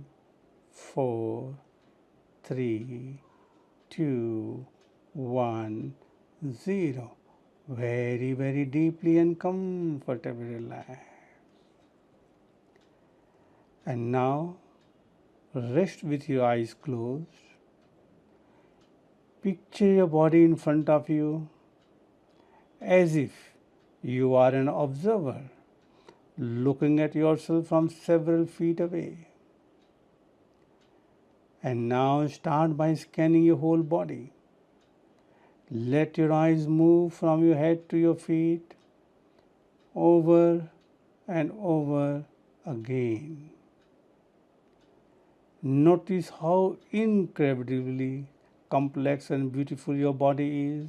4, 3, 2, 1, 0. Very, very deeply and comfortably relax. And now rest with your eyes closed. Picture your body in front of you as if you are an observer looking at yourself from several feet away. And now start by scanning your whole body. Let your eyes move from your head to your feet over and over again. Notice how incredibly complex and beautiful your body is.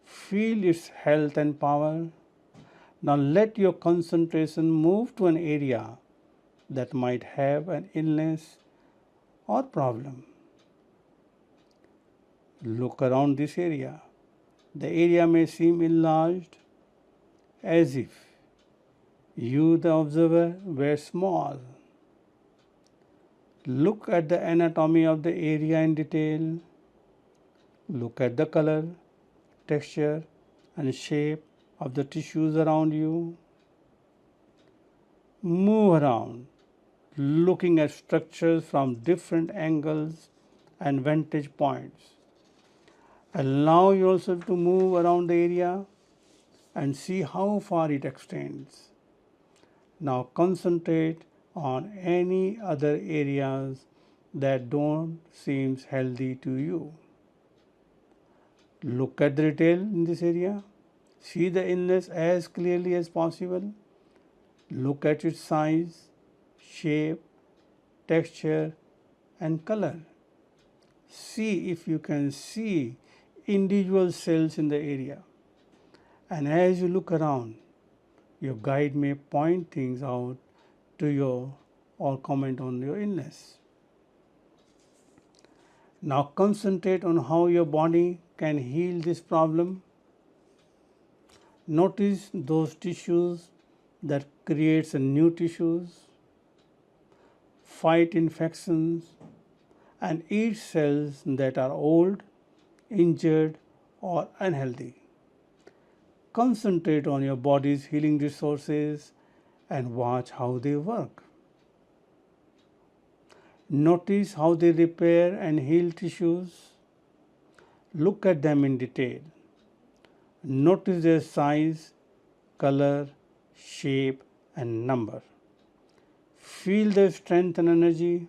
Feel its health and power. Now let your concentration move to an area that might have an illness or problem. Look around this area. The area may seem enlarged, as if you, the observer, were small. Look at the anatomy of the area in detail. Look at the color, texture, and shape of the tissues around you. Move around, looking at structures from different angles and vantage points. Allow yourself to move around the area and see how far it extends. Now concentrate on any other areas that don't seem healthy to you. Look at the detail in this area. See the illness as clearly as possible. Look at its size, shape, texture, and color. See if you can see individual cells in the area. And as you look around, your guide may point things out to you or comment on your illness. Now concentrate on how your body can heal this problem. Notice those tissues that creates new tissues, fight infections, and eat cells that are old, injured, or unhealthy. Concentrate on your body's healing resources and watch how they work. Notice how they repair and heal tissues. Look at them in detail. Notice their size, color, shape, and number. Feel their strength and energy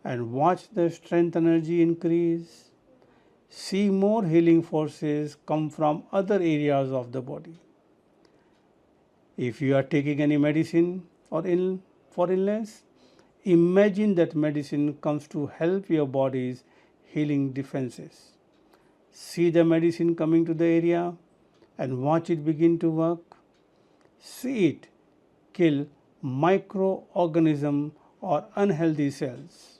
and watch their strength and energy increase. See more healing forces come from other areas of the body. If you are taking any medicine for illness, imagine that medicine comes to help your body's healing defenses. See the medicine coming to the area and watch it begin to work. See it kill microorganisms or unhealthy cells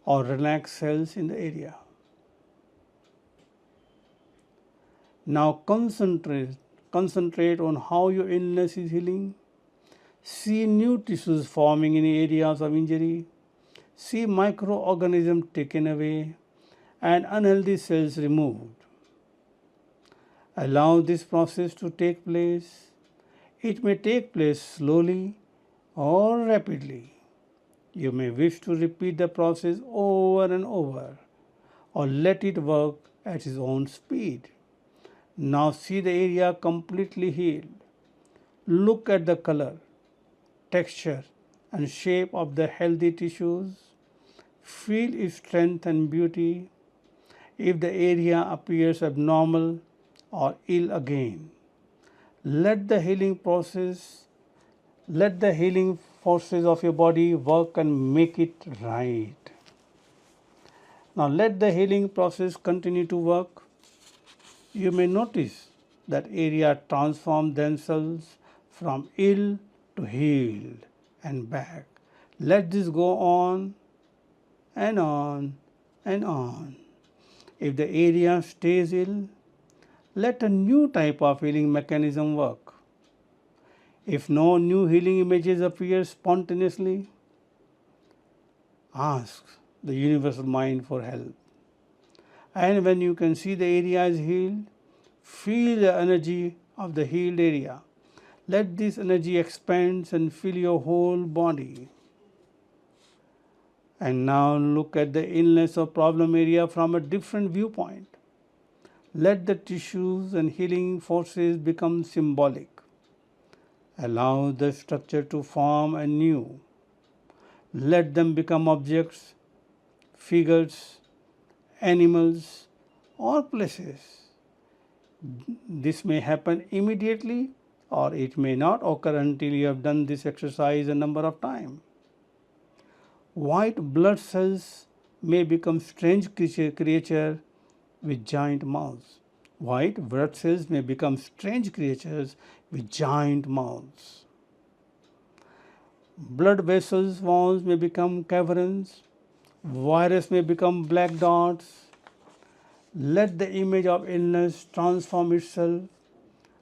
or relax cells in the area. Now concentrate on how your illness is healing. See new tissues forming in areas of injury. See microorganisms taken away and unhealthy cells removed. Allow this process to take place. It may take place slowly or rapidly. You may wish to repeat the process over and over or let it work at its own speed. Now see the area completely healed. Look at the color, texture, and shape of the healthy tissues. Feel its strength and beauty. If the area appears abnormal or ill again, let the healing forces of your body work and make it right. Now let the healing process continue to work. You may notice that area transform themselves from ill to healed and back. Let this go on and on and on. If the area stays ill, let a new type of healing mechanism work. If no new healing images appear spontaneously, ask the universal mind for help. And when you can see the area is healed, feel the energy of the healed area. Let this energy expand and fill your whole body. And now look at the illness or problem area from a different viewpoint. Let the tissues and healing forces become symbolic. Allow the structure to form anew. Let them become objects, figures, animals, or places. This may happen immediately or it may not occur until you have done this exercise a number of times. White blood cells may become strange creatures with giant mouths. White blood cells may become strange creatures with giant mouths. Blood vessels walls may become caverns. Virus may become black dots. Let the image of illness transform itself.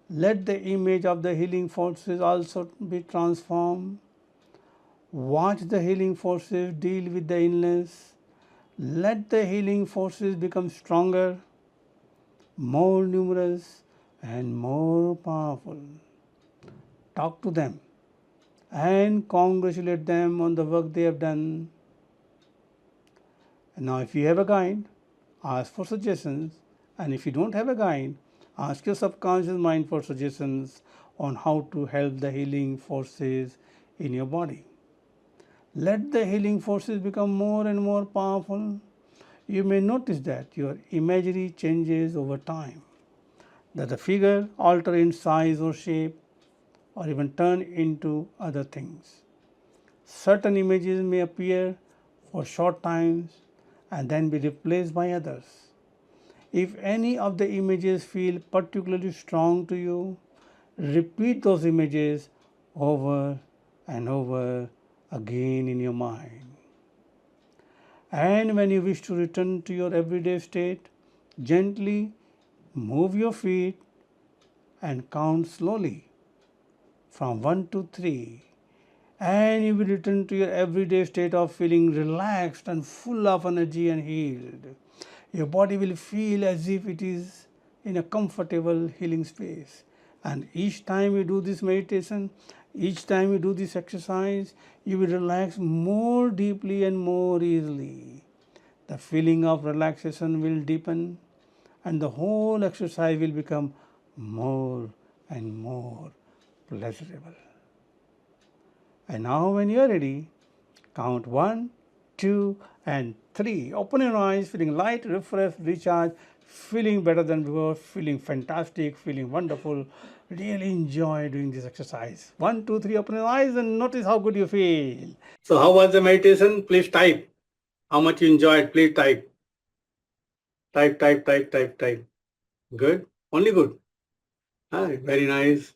Let the image of the healing forces also be transformed. Watch the healing forces deal with the illness. Let the healing forces become stronger, more numerous, and more powerful. Talk to them and congratulate them on the work they have done. And now, if you have a guide, ask for suggestions. And if you don't have a guide, ask your subconscious mind for suggestions on how to help the healing forces in your body. Let the healing forces become more and more powerful. You may notice that your imagery changes over time, that the figure alter in size or shape, or even turn into other things. Certain images may appear for short times and then be replaced by others. If any of the images feel particularly strong to you, repeat those images over and over again in your mind. And when you wish to return to your everyday state, gently move your feet and count slowly from 1 to 3, and you will return to your everyday state of feeling relaxed and full of energy and healed. Your body will feel as if it is in a comfortable healing space. And each time you do this meditation, each time you do this exercise, you will relax more deeply and more easily. The feeling of relaxation will deepen, and the whole exercise will become more and more pleasurable. And now, when you are ready, count 1, 2, and 3. Open your eyes, feeling light, refreshed, recharged, feeling better than before, feeling fantastic, feeling wonderful. Really enjoy doing this exercise. 1, 2, 3. Open your eyes and notice how good you feel. So, how was the meditation? Please type. How much you enjoyed? Please type. Type. Good? Only good. Hi, very nice.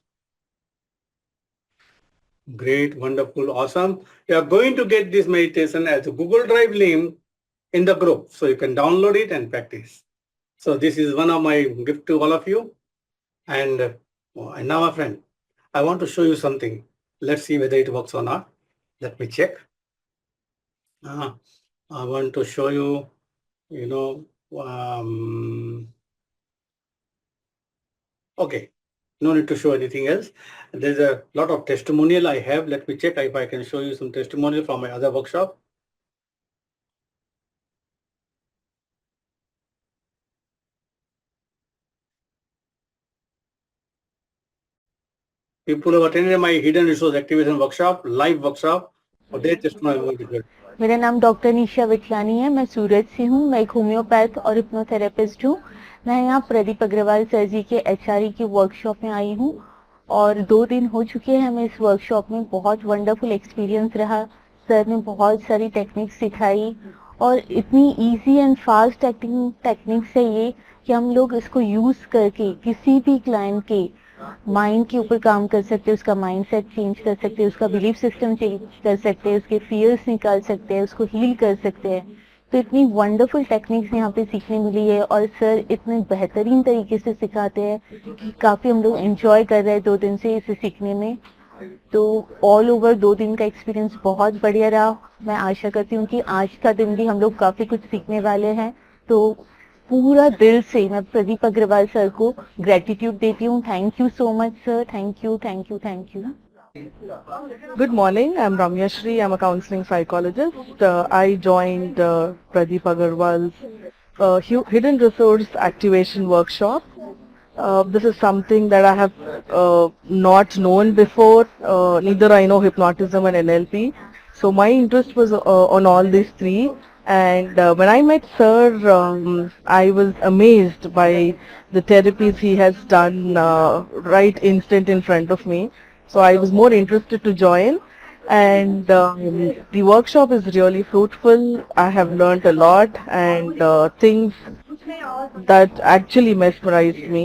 Great, wonderful, awesome. You are going to get this meditation as a Google Drive link in the group. So you can download it and practice. So this is one of my gift to all of you. And now, my friend, I want to show you something. Let's see whether it works or not. Let me check. I want to show you, okay. No need to show anything else. There's a lot of testimonial I have. Let me check if I can show you some testimonial from my other workshop. People who have attended my hidden resource activation workshop, live workshop, or their testimony will be good. मेरा नाम doctor निशा विटलानी है। मैं सूरत से हूँ। मैं एक homeopath और hypnotherapist हूँ। मैं यहाँ प्रदीप अग्रवाल सर जी के एचआरई की वर्कशॉप में आई हूँ और 2 दिन हो चुके हैं हमें इस वर्कशॉप में। बहुत वंडरफुल एक्सपीरियंस रहा। सर ने बहुत सारी टेक्निक्स सिखाई और इतनी इजी एंड फास्ट टेक्निक्स है ये कि हम लोग इसको यूज करके किसी भी क्लाइंट के माइंड के ऊपर काम कर सकते हैं, उसका माइंडसेट चेंज कर सकते हैं, उसका बिलीफ सिस्टम चेंज कर सकते हैं, उसके फियर्स निकाल सकते हैं, उसको हील कर सकते हैं। तो इतनी वंडरफुल टेक्निक्स यहाँ पे सीखने मिली है और सर इतने बेहतरीन तरीके से सिखाते हैं कि काफ़ी हम लोग एंजॉय कर रहे हैं 2 दिन से इसे सीखने में। तो ऑल ओवर 2 दिन का एक्सपीरियंस बहुत बढ़िया रहा। मैं आशा करती हूँ कि आज का दिन भी हम लोग काफ़ी कुछ सीखने वाले हैं। तो पूरा दिल से मैं प्रदीप अग्रवाल सर को ग्रेटिट्यूड देती हूँ। Thank you so much sir. Thank you. Good morning. I'm Ramya Shri. I'm a counseling psychologist. I joined Pradeep Aggarwal's Hidden Resource Activation Workshop. This is something that I have not known before. Neither I know hypnotism and NLP. So my interest was on all these 3. And when I met Sir, I was amazed by the therapies he has done right instant in front of me. So I was more interested to join, and the workshop is really fruitful. I have learnt a lot and things that actually mesmerized me.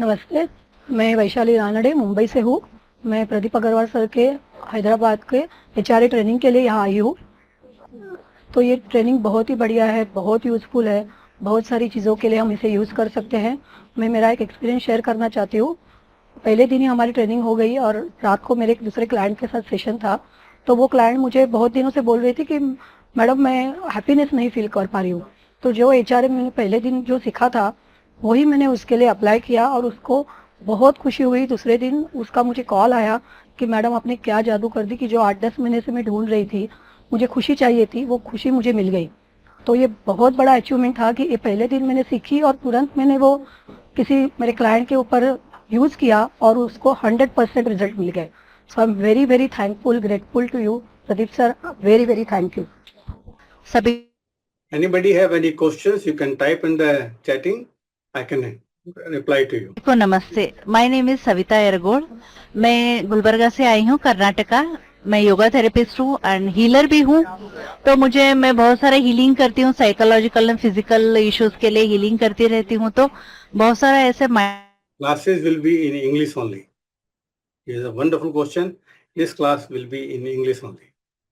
नमस्ते, मैं वैशाली रानड़े मुंबई से हूँ। मैं Pradeep Agarwal sir के हैदराबाद के HRA training के लिए यहाँ आई हूँ। तो ये ट्रेनिंग बहुत ही बढ़िया है, बहुत यूज़फुल है। बहुत सारी चीज़ों के लिए हम इसे यूज़ कर सकते हैं। मैं मेरा एक एक्सपीरियंस शेयर करना चाहती हूँ। पहले दिन ही हमारी ट्रेनिंग हो गई और रात को मेरे एक दूसरे क्लाइंट के साथ सेशन था। तो वो क्लाइंट मुझे बहुत दिनों से बोल रही थी कि मैडम मैं हैप्पीनेस नहीं फील कर पा रही हूँ। तो जो एचआरए मैंने पहले दिन जो सीखा था वही मैंने उसके लिए अप्लाई किया और उसको बहुत खुशी हुई। दूसरे दिन उसका मुझे कॉल आया कि मैडम आपने क्या जादू कर दी कि जो 8-10 महीने से मैं ढूंढ रही थी, मुझे खुशी चाहिए थी, वो खुशी मुझे मिल गई। तो ये बहुत बड़ा अचीवमेंट था कि ये पहले दिन मैंने सीखी और तुरंत मैंने वो किसी मेरे क्लाइंट के ऊपर यूज़ किया और उसको 100% रिजल्ट मिल गए। So I am very thankful, grateful to you Pradeep sir, very, very thank you. सभी Anybody have any questions? You can type in the chatting. I can reply to you. को नमस्ते, my name is Savita एरगोड़। मैं गुलबर्गा से आई हूँ, कर्नाटका। मैं yoga therapist हूँ and healer भी हूँ। तो मैं बहुत सारे हीलिंग करती हूँ, साइकोलॉजिकल एंड फिजिकल इश्यूज के लिए हीलिंग करती रहती हूँ। तो बहुत सारा ऐसे Classes will be in English only. It is a wonderful question. This class will be in English only.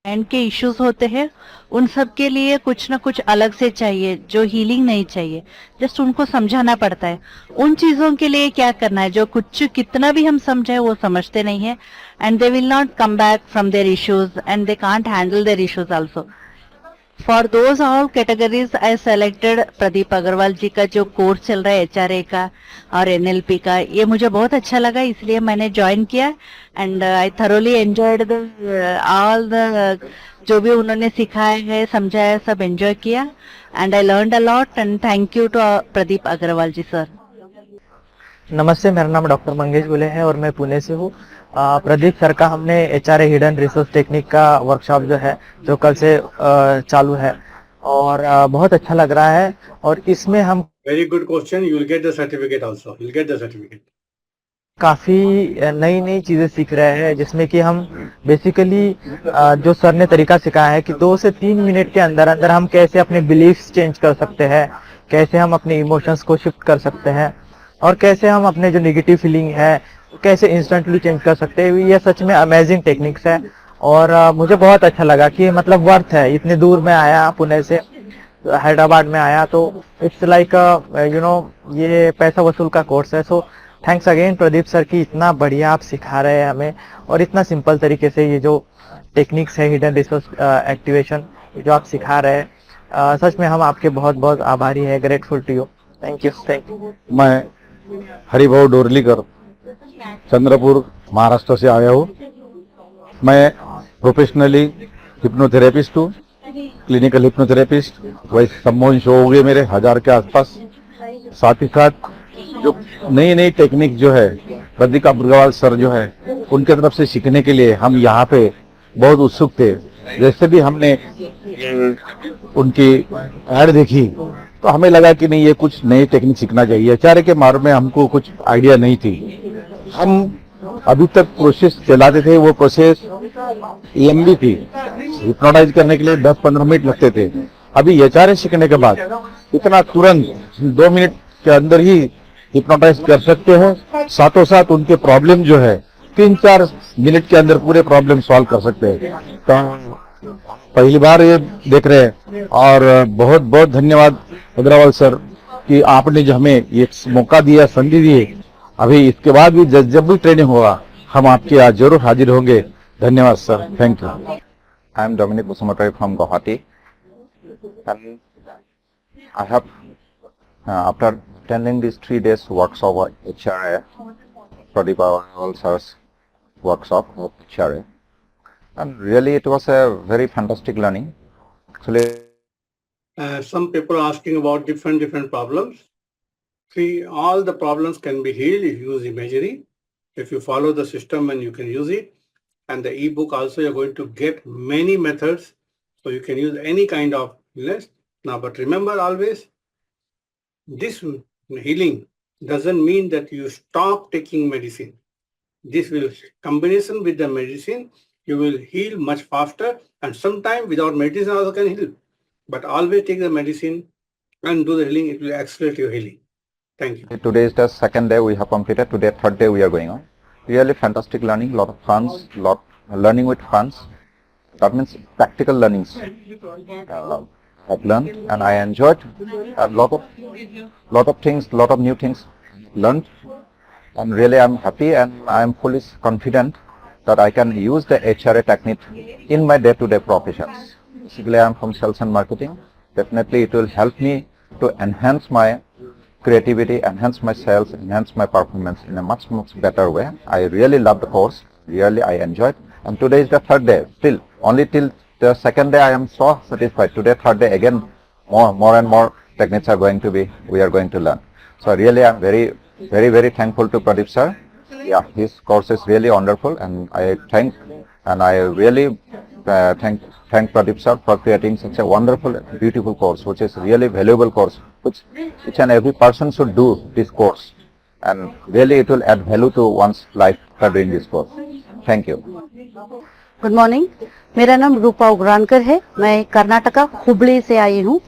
Mind के इश्यूज होते हैं, उन सब के लिए कुछ ना कुछ अलग से चाहिए, जो हीलिंग नहीं चाहिए। जस्ट उनको समझाना पड़ता है। उन चीजों के लिए क्या करना है, जो कुछ कितना भी हम समझे वो समझते नहीं है, and they will not come back from their issues and they can't handle their issues also. For those all categories I selected Pradeep Agarwal ji का जो कोर्स चल रहा है एचआरए का और एनएलपी का, ये मुझे बहुत अच्छा लगा, इसलिए मैंने ज्वाइन किया। And I thoroughly enjoyed the all the जो भी उन्होंने सिखाया है, समझाया, सब एंजॉय किया। And I learned a lot and thank you to Pradeep Agarwal ji sir. नमस्ते, मेरा नाम डॉक्टर मंगेश गुले है और मैं पुणे से हूँ। प्रदीप सर का हमने एचआरए हिडन रिसोर्स टेक्निक का वर्कशॉप जो है जो कल से चालू है और बहुत अच्छा लग रहा है। और इसमें हम Very good question. You will get the certificate also. You will get the certificate. काफी नई नई चीजें सीख रहे हैं, जिसमें कि हम बेसिकली जो सर ने तरीका सिखाया है कि 2 से 3 मिनट के अंदर अंदर हम कैसे अपने बिलीफ्स चेंज कर सकते हैं, कैसे हम अपने इमोशंस को शिफ्ट कर सकते हैं और कैसे हम अपने जो नेगेटिव फीलिंग है कैसे इंस्टेंटली चेंज कर सकते हैं। ये सच में अमेजिंग टेक्निक्स है और मुझे बहुत अच्छा लगा कि मतलब वर्थ है। इतने दूर में आया, पुणे से हैदराबाद में आया, तो इट्स लाइक ये पैसा वसूल का कोर्स है। So thanks again Pradeep sir की, इतना बढ़िया आप सिखा रहे हैं हमें और इतना सिंपल तरीके से ये जो टेक्निक्स है हिडन रिसोर्स एक्टिवेशन जो आप सिखा रहे हैं, सच में हम आपके बहुत बहुत आभारी है, grateful to you. Thank you. मैं हरिभाऊ डोरलीकर चंद्रपुर महाराष्ट्र से आया हूँ। मैं प्रोफेशनली हिप्नोथेरेपिस्ट हूँ, क्लिनिकल हिप्नोथेरेपिस्ट। वैसे सम्मोहन शो हो गए मेरे 1000 के आसपास। साथ ही साथ जो नई नई टेक्निक जो है प्रदीप अग्रवाल सर जो है उनके तरफ से सीखने के लिए हम यहाँ पे बहुत उत्सुक थे। जैसे भी हमने उनकी ऐड देखी तो हमें लगा कि नहीं, ये कुछ नई टेक्निक सीखना चाहिए। एचआरए के मार्ग में हमको कुछ आइडिया नहीं थी। हम अभी तक प्रोसेस चलाते थे, वो प्रोसेस लंबी थी, हिप्नोटाइज करने के लिए 10-15 मिनट लगते थे। अभी एचआरए सीखने के बाद इतना तुरंत 2 मिनट के अंदर ही हिप्नोटाइज कर सकते हैं। साथों साथ उनके प्रॉब्लम जो है 3-4 मिनट के अंदर पूरे प्रॉब्लम सॉल्व कर सकते हैं। तो पहली बार ये देख रहे हैं और बहुत बहुत धन्यवाद अग्रवाल सर कि आपने जो हमें ये मौका दिया, संधि दी। अभी इसके बाद भी जब भी ट्रेनिंग होगा हम आपके यहाँ जरूर हाजिर होंगे। धन्यवाद sir, thank you. I am Dominic Musamatari from Guwahati, and I have after attending these 3 days workshop of HRA, Pradeep Aggarwal sir's workshop of HRA, and really it was a very fantastic learning. Actually, Some people are asking about different problems. See, all the problems can be healed if you use Imagery. If you follow the system and you can use it. And the ebook also, you're going to get many methods. So you can use any kind of illness. Now, but remember always, this healing doesn't mean that you stop taking medicine. This will, combination with the medicine, you will heal much faster, and sometimes without medicine also can heal. But always take the medicine and do the healing. It will accelerate your healing. Thank you. today is the 2nd day we have completed. Today 3rd day we are going on. Really fantastic learning, lot of funs, lot learning with funs. That means practical learnings I've learned, and I enjoyed a lot of things, lot of new things learned, and really I'm happy and I'm fully confident that I can use the HRA technique in my day-to-day professions. Basically, I'm from sales and marketing. Definitely, it will help me to enhance my creativity, enhance my sales, enhance my performance in a much better way. I really love the course. Really, I enjoyed. And today is the 3rd day. Still, only till the 2nd day I am so satisfied. Today, 3rd day, again, more and more techniques are going to be, we are going to learn. So really, I'm very thankful to Pradeep sir. Yeah, his course is really wonderful, and I thank and I really thank Pradeep sir for creating such a wonderful, beautiful course, which is really valuable course, which each and every person should do this course, and really it will add value to one's life by doing this course. Thank you. Good morning, मेरा नाम रूपा उग्रानकर है। मैं कर्नाटका हुबली से आई हूँ।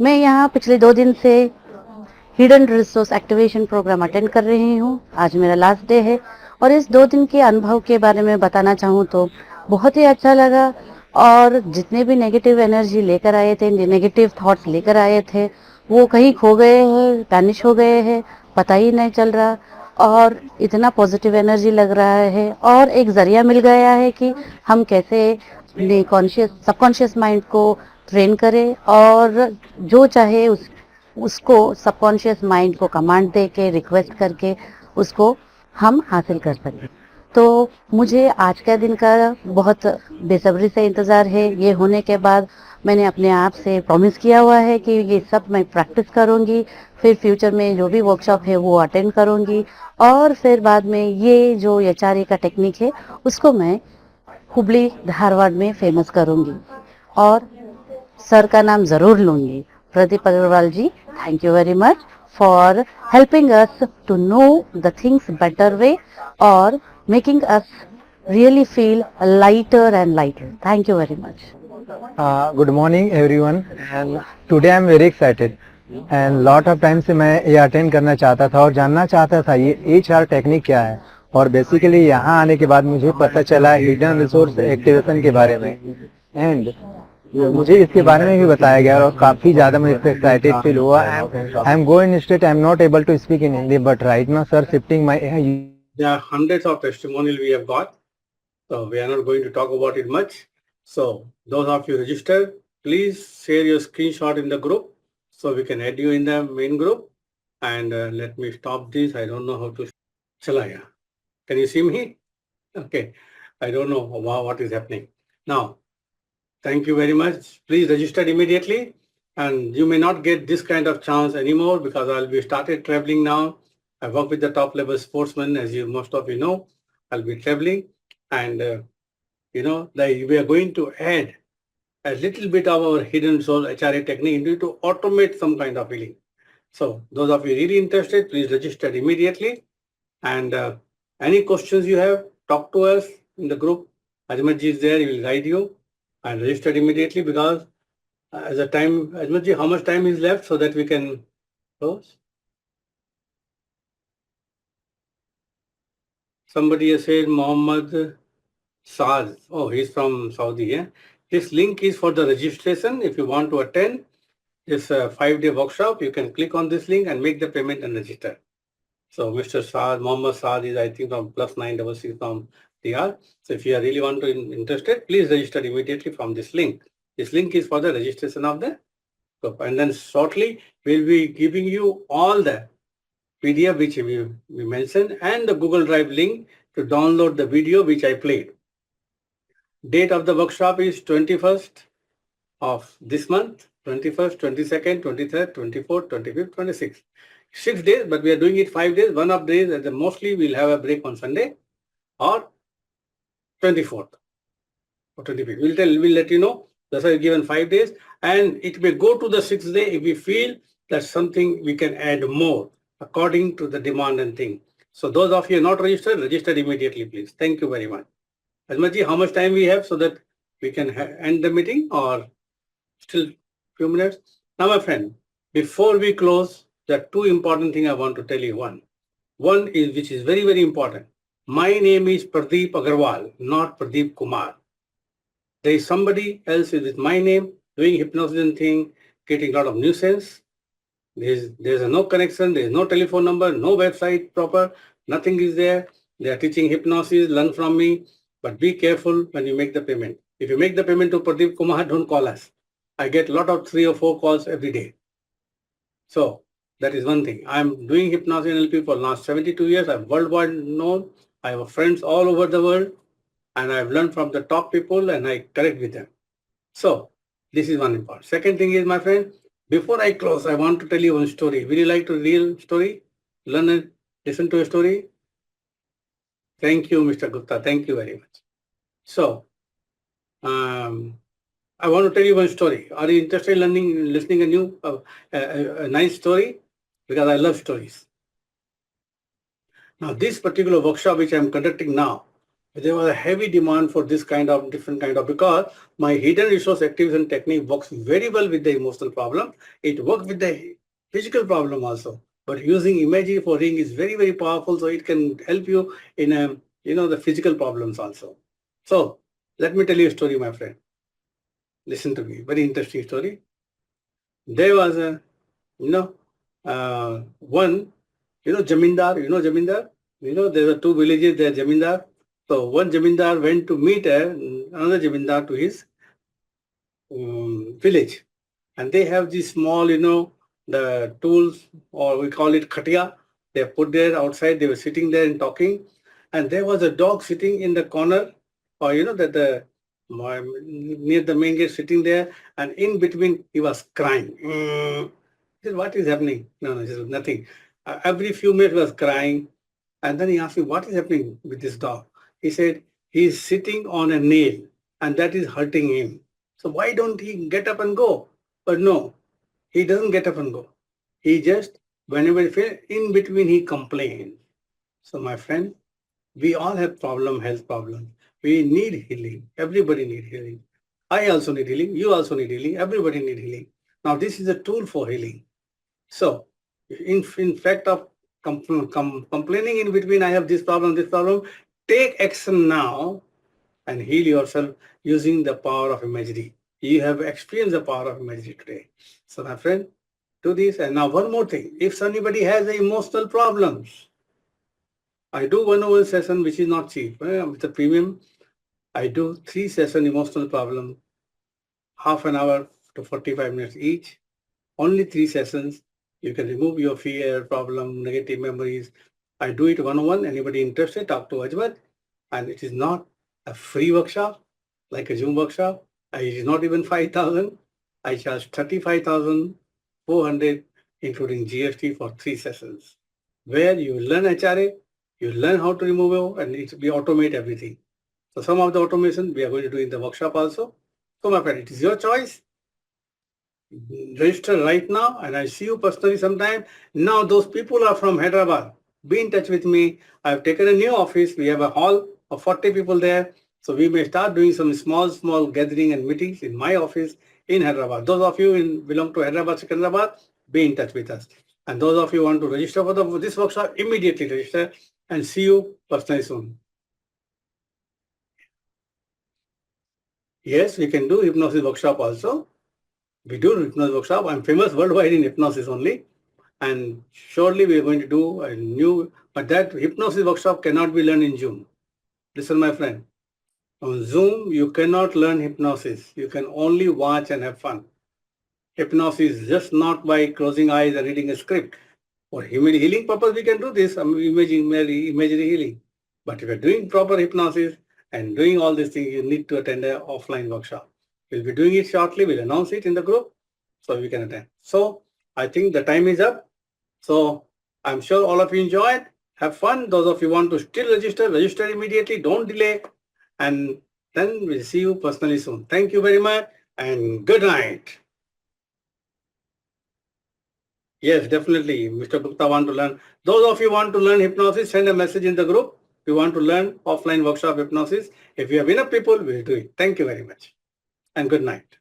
मैं यहाँ पिछले 2 दिन से hidden resource activation programme attend कर रही हूँ। आज मेरा लास्ट डे है और इस 2 दिन के अनुभव के बारे में बताना चाहूँ तो बहुत ही अच्छा लगा। और जितने भी नेगेटिव एनर्जी लेकर आए थे, नेगेटिव थॉट्स लेकर आए थे, वो कहीं खो गए हैं, वैनिश हो गए हैं, पता ही नहीं चल रहा। और इतना पॉजिटिव एनर्जी लग रहा है और एक जरिया मिल गया है कि हम कैसे अपने सबकॉन्शियस माइंड को ट्रेन करें और जो चाहे उसको सबकॉन्शियस माइंड को कमांड दे के, रिक्वेस्ट करके उसको हम हासिल कर सकें। तो मुझे आज का दिन का बहुत बेसब्री से इंतज़ार है। ये होने के बाद मैंने अपने आप से प्रॉमिस किया हुआ है कि ये सब मैं प्रैक्टिस करूँगी, फिर फ्यूचर में जो भी वर्कशॉप है वो अटेंड करूँगी और फिर बाद में ये जो एचआरए का टेक्निक है उसको मैं हुबली धारवाड़ में फेमस करूँगी और सर का नाम ज़रूर लूँगी। Pradeep Agarwal ji, thank you very much for helping us to know the things better way or making us really feel lighter and lighter. Thank you very much. Good morning everyone, and today I am very excited and lot of times से मैं ये attend करना चाहता था और जानना चाहता था ये HR टेक्निक क्या है। और बेसिकली यहाँ आने के बाद मुझे पता चला हिडन रिसोर्स एक्टिवेशन के बारे में, एंड मुझे इसके बारे में भी बताया गया और काफी ज्यादा मुझे एक्साइटेड फील हुआ। I am going state, I am not able to speak in Hindi, but right now sir shifting my There are hundreds of testimonials we have got, so we are not going to talk about it much. So those of you registered, please share your screenshot in the group so we can add you in the main group. And let me stop this. I don't know how to. Chalaya. Can you see me? Okay. I don't know what is happening now. Thank you very much. Please register immediately, and you may not get this kind of chance anymore because I'll be started traveling now. I work with the top level sportsmen, as most of you know. I'll be traveling, and we are going to add a little bit of our hidden soul HRA technique into to automate some kind of healing. So those of you really interested, please register immediately. And any questions you have, talk to us in the group. Ajmatji is there; he will guide you. And register immediately because as a time, Ajmatji, how much time is left so that we can close? Somebody has said Mohammed Saad. Oh, he's from Saudi. Yeah? This link is for the registration. If you want to attend this 5-day workshop, you can click on this link and make the payment and register. So Mr. Saad, Mohammed Saad is I think from +966 from DR. So if you are really want to interested, please register immediately from this link. This link is for the registration of the group. And then shortly we'll be giving you all the PDF which we mentioned and the Google Drive link to download the video which I played. Date of the workshop is 21st of this month, 21st, 22nd, 23rd, 24th, 25th, 26th. 6 days, but we are doing it 5 days. One of days, and mostly we'll have a break on Sunday or 24th or 25th. We'll let you know. That's why we've given 5 days, and it may go to the 6th day if we feel that something we can add more according to the demand and thing. So those of you not registered, register immediately, please. Thank you very much. Ajmatji, how much time we have so that we can end the meeting or still few minutes? Now, my friend, before we close, there are 2 important things I want to tell you. One is, which is very, very important. My name is Pradeep Aggarwal, not Pradeep Kumar. There is somebody else with my name doing hypnosis and thing, getting a lot of nuisance. There's no connection, there's no telephone number, no website proper, nothing is there. They are teaching hypnosis, learn from me, but be careful when you make the payment. If you make the payment to Pradeep Kumar, don't call us. I get a lot of 3 or 4 calls every day. So that is one thing. I'm doing hypnosis and NLP for the last 72 years. I'm worldwide known. I have friends all over the world, and I've learned from the top people and I connect with them. So this is one important. Second thing is, my friend, before I close, I want to tell you one story. Will you like to real story? Learn and listen to a story? Thank you, Mr. Gupta. Thank you very much. So I want to tell you one story. Are you interested in listening a new, a nice story? Because I love stories. Now, this particular workshop which I am conducting now, there was a heavy demand for this kind of different kind of, because my hidden resource activation technique works very well with the emotional problem. It works with the physical problem also. But using imagery for ring is very, very powerful. So it can help you in the physical problems also. So let me tell you a story, my friend. Listen to me. Very interesting story. There was a, one, Jamindar, Jamindar? There were two villages there, Jamindar. So one Jamindar went to meet another Jamindar to his village. And they have these small, the tools, or we call it khatia. They put there outside, they were sitting there and talking. And there was a dog sitting in the corner, or near the main gate sitting there, and in between he was crying. He said, what is happening? No, he said, nothing. Every few minutes he was crying. And then he asked me, what is happening with this dog? He said, he is sitting on a nail and that is hurting him. So why don't he get up and go? But no, he doesn't get up and go. He just, whenever he feels, in between he complains. So my friend, we all have health problems. We need healing. Everybody needs healing. I also need healing. You also need healing. Everybody needs healing. Now this is a tool for healing. So in fact of complaining in between, I have this problem, take action now and heal yourself using the power of imagery. You have experienced the power of imagery today. So my friend, do this. And now one more thing. If anybody has emotional problems, I do one-on-one session which is not cheap. With the premium, I do 3 session emotional problem, half an hour to 45 minutes each. Only 3 sessions. You can remove your fear, problem, negative memories. I do it one-on-one. Anybody interested, talk to Ajwat. And it is not a free workshop like a Zoom workshop. It is not even 5,000. I charge 35,400, including GST, for 3 sessions, where you learn HRA, you learn how to remove it, and we automate everything. So some of the automation we are going to do in the workshop also. So my friend, it is your choice. Register right now and I see you personally sometime. Now those people are from Hyderabad. Be in touch with me. I've taken a new office. We have a hall of 40 people there. So we may start doing some small gathering and meetings in my office in Hyderabad. Those of you belong to Hyderabad, Secunderabad, be in touch with us. And those of you who want to register for this workshop, immediately register, and see you personally soon. Yes, we can do hypnosis workshop also. We do hypnosis workshop. I'm famous worldwide in hypnosis only. And surely we are going to do a new, but that hypnosis workshop cannot be learned in Zoom. Listen, my friend. On Zoom, you cannot learn hypnosis. You can only watch and have fun. Hypnosis is just not by closing eyes and reading a script. For healing purpose, we can do this, imagery healing. But if you're doing proper hypnosis and doing all these things, you need to attend an offline workshop. We'll be doing it shortly. We'll announce it in the group so we can attend. So I think the time is up. So I'm sure all of you enjoyed. Have fun. Those of you want to still register immediately. Don't delay. And then we'll see you personally soon. Thank you very much and good night. Yes, definitely. Mr. Gupta want to learn. Those of you want to learn hypnosis, send a message in the group. We want to learn offline workshop hypnosis. If you have enough people, we'll do it. Thank you very much and good night.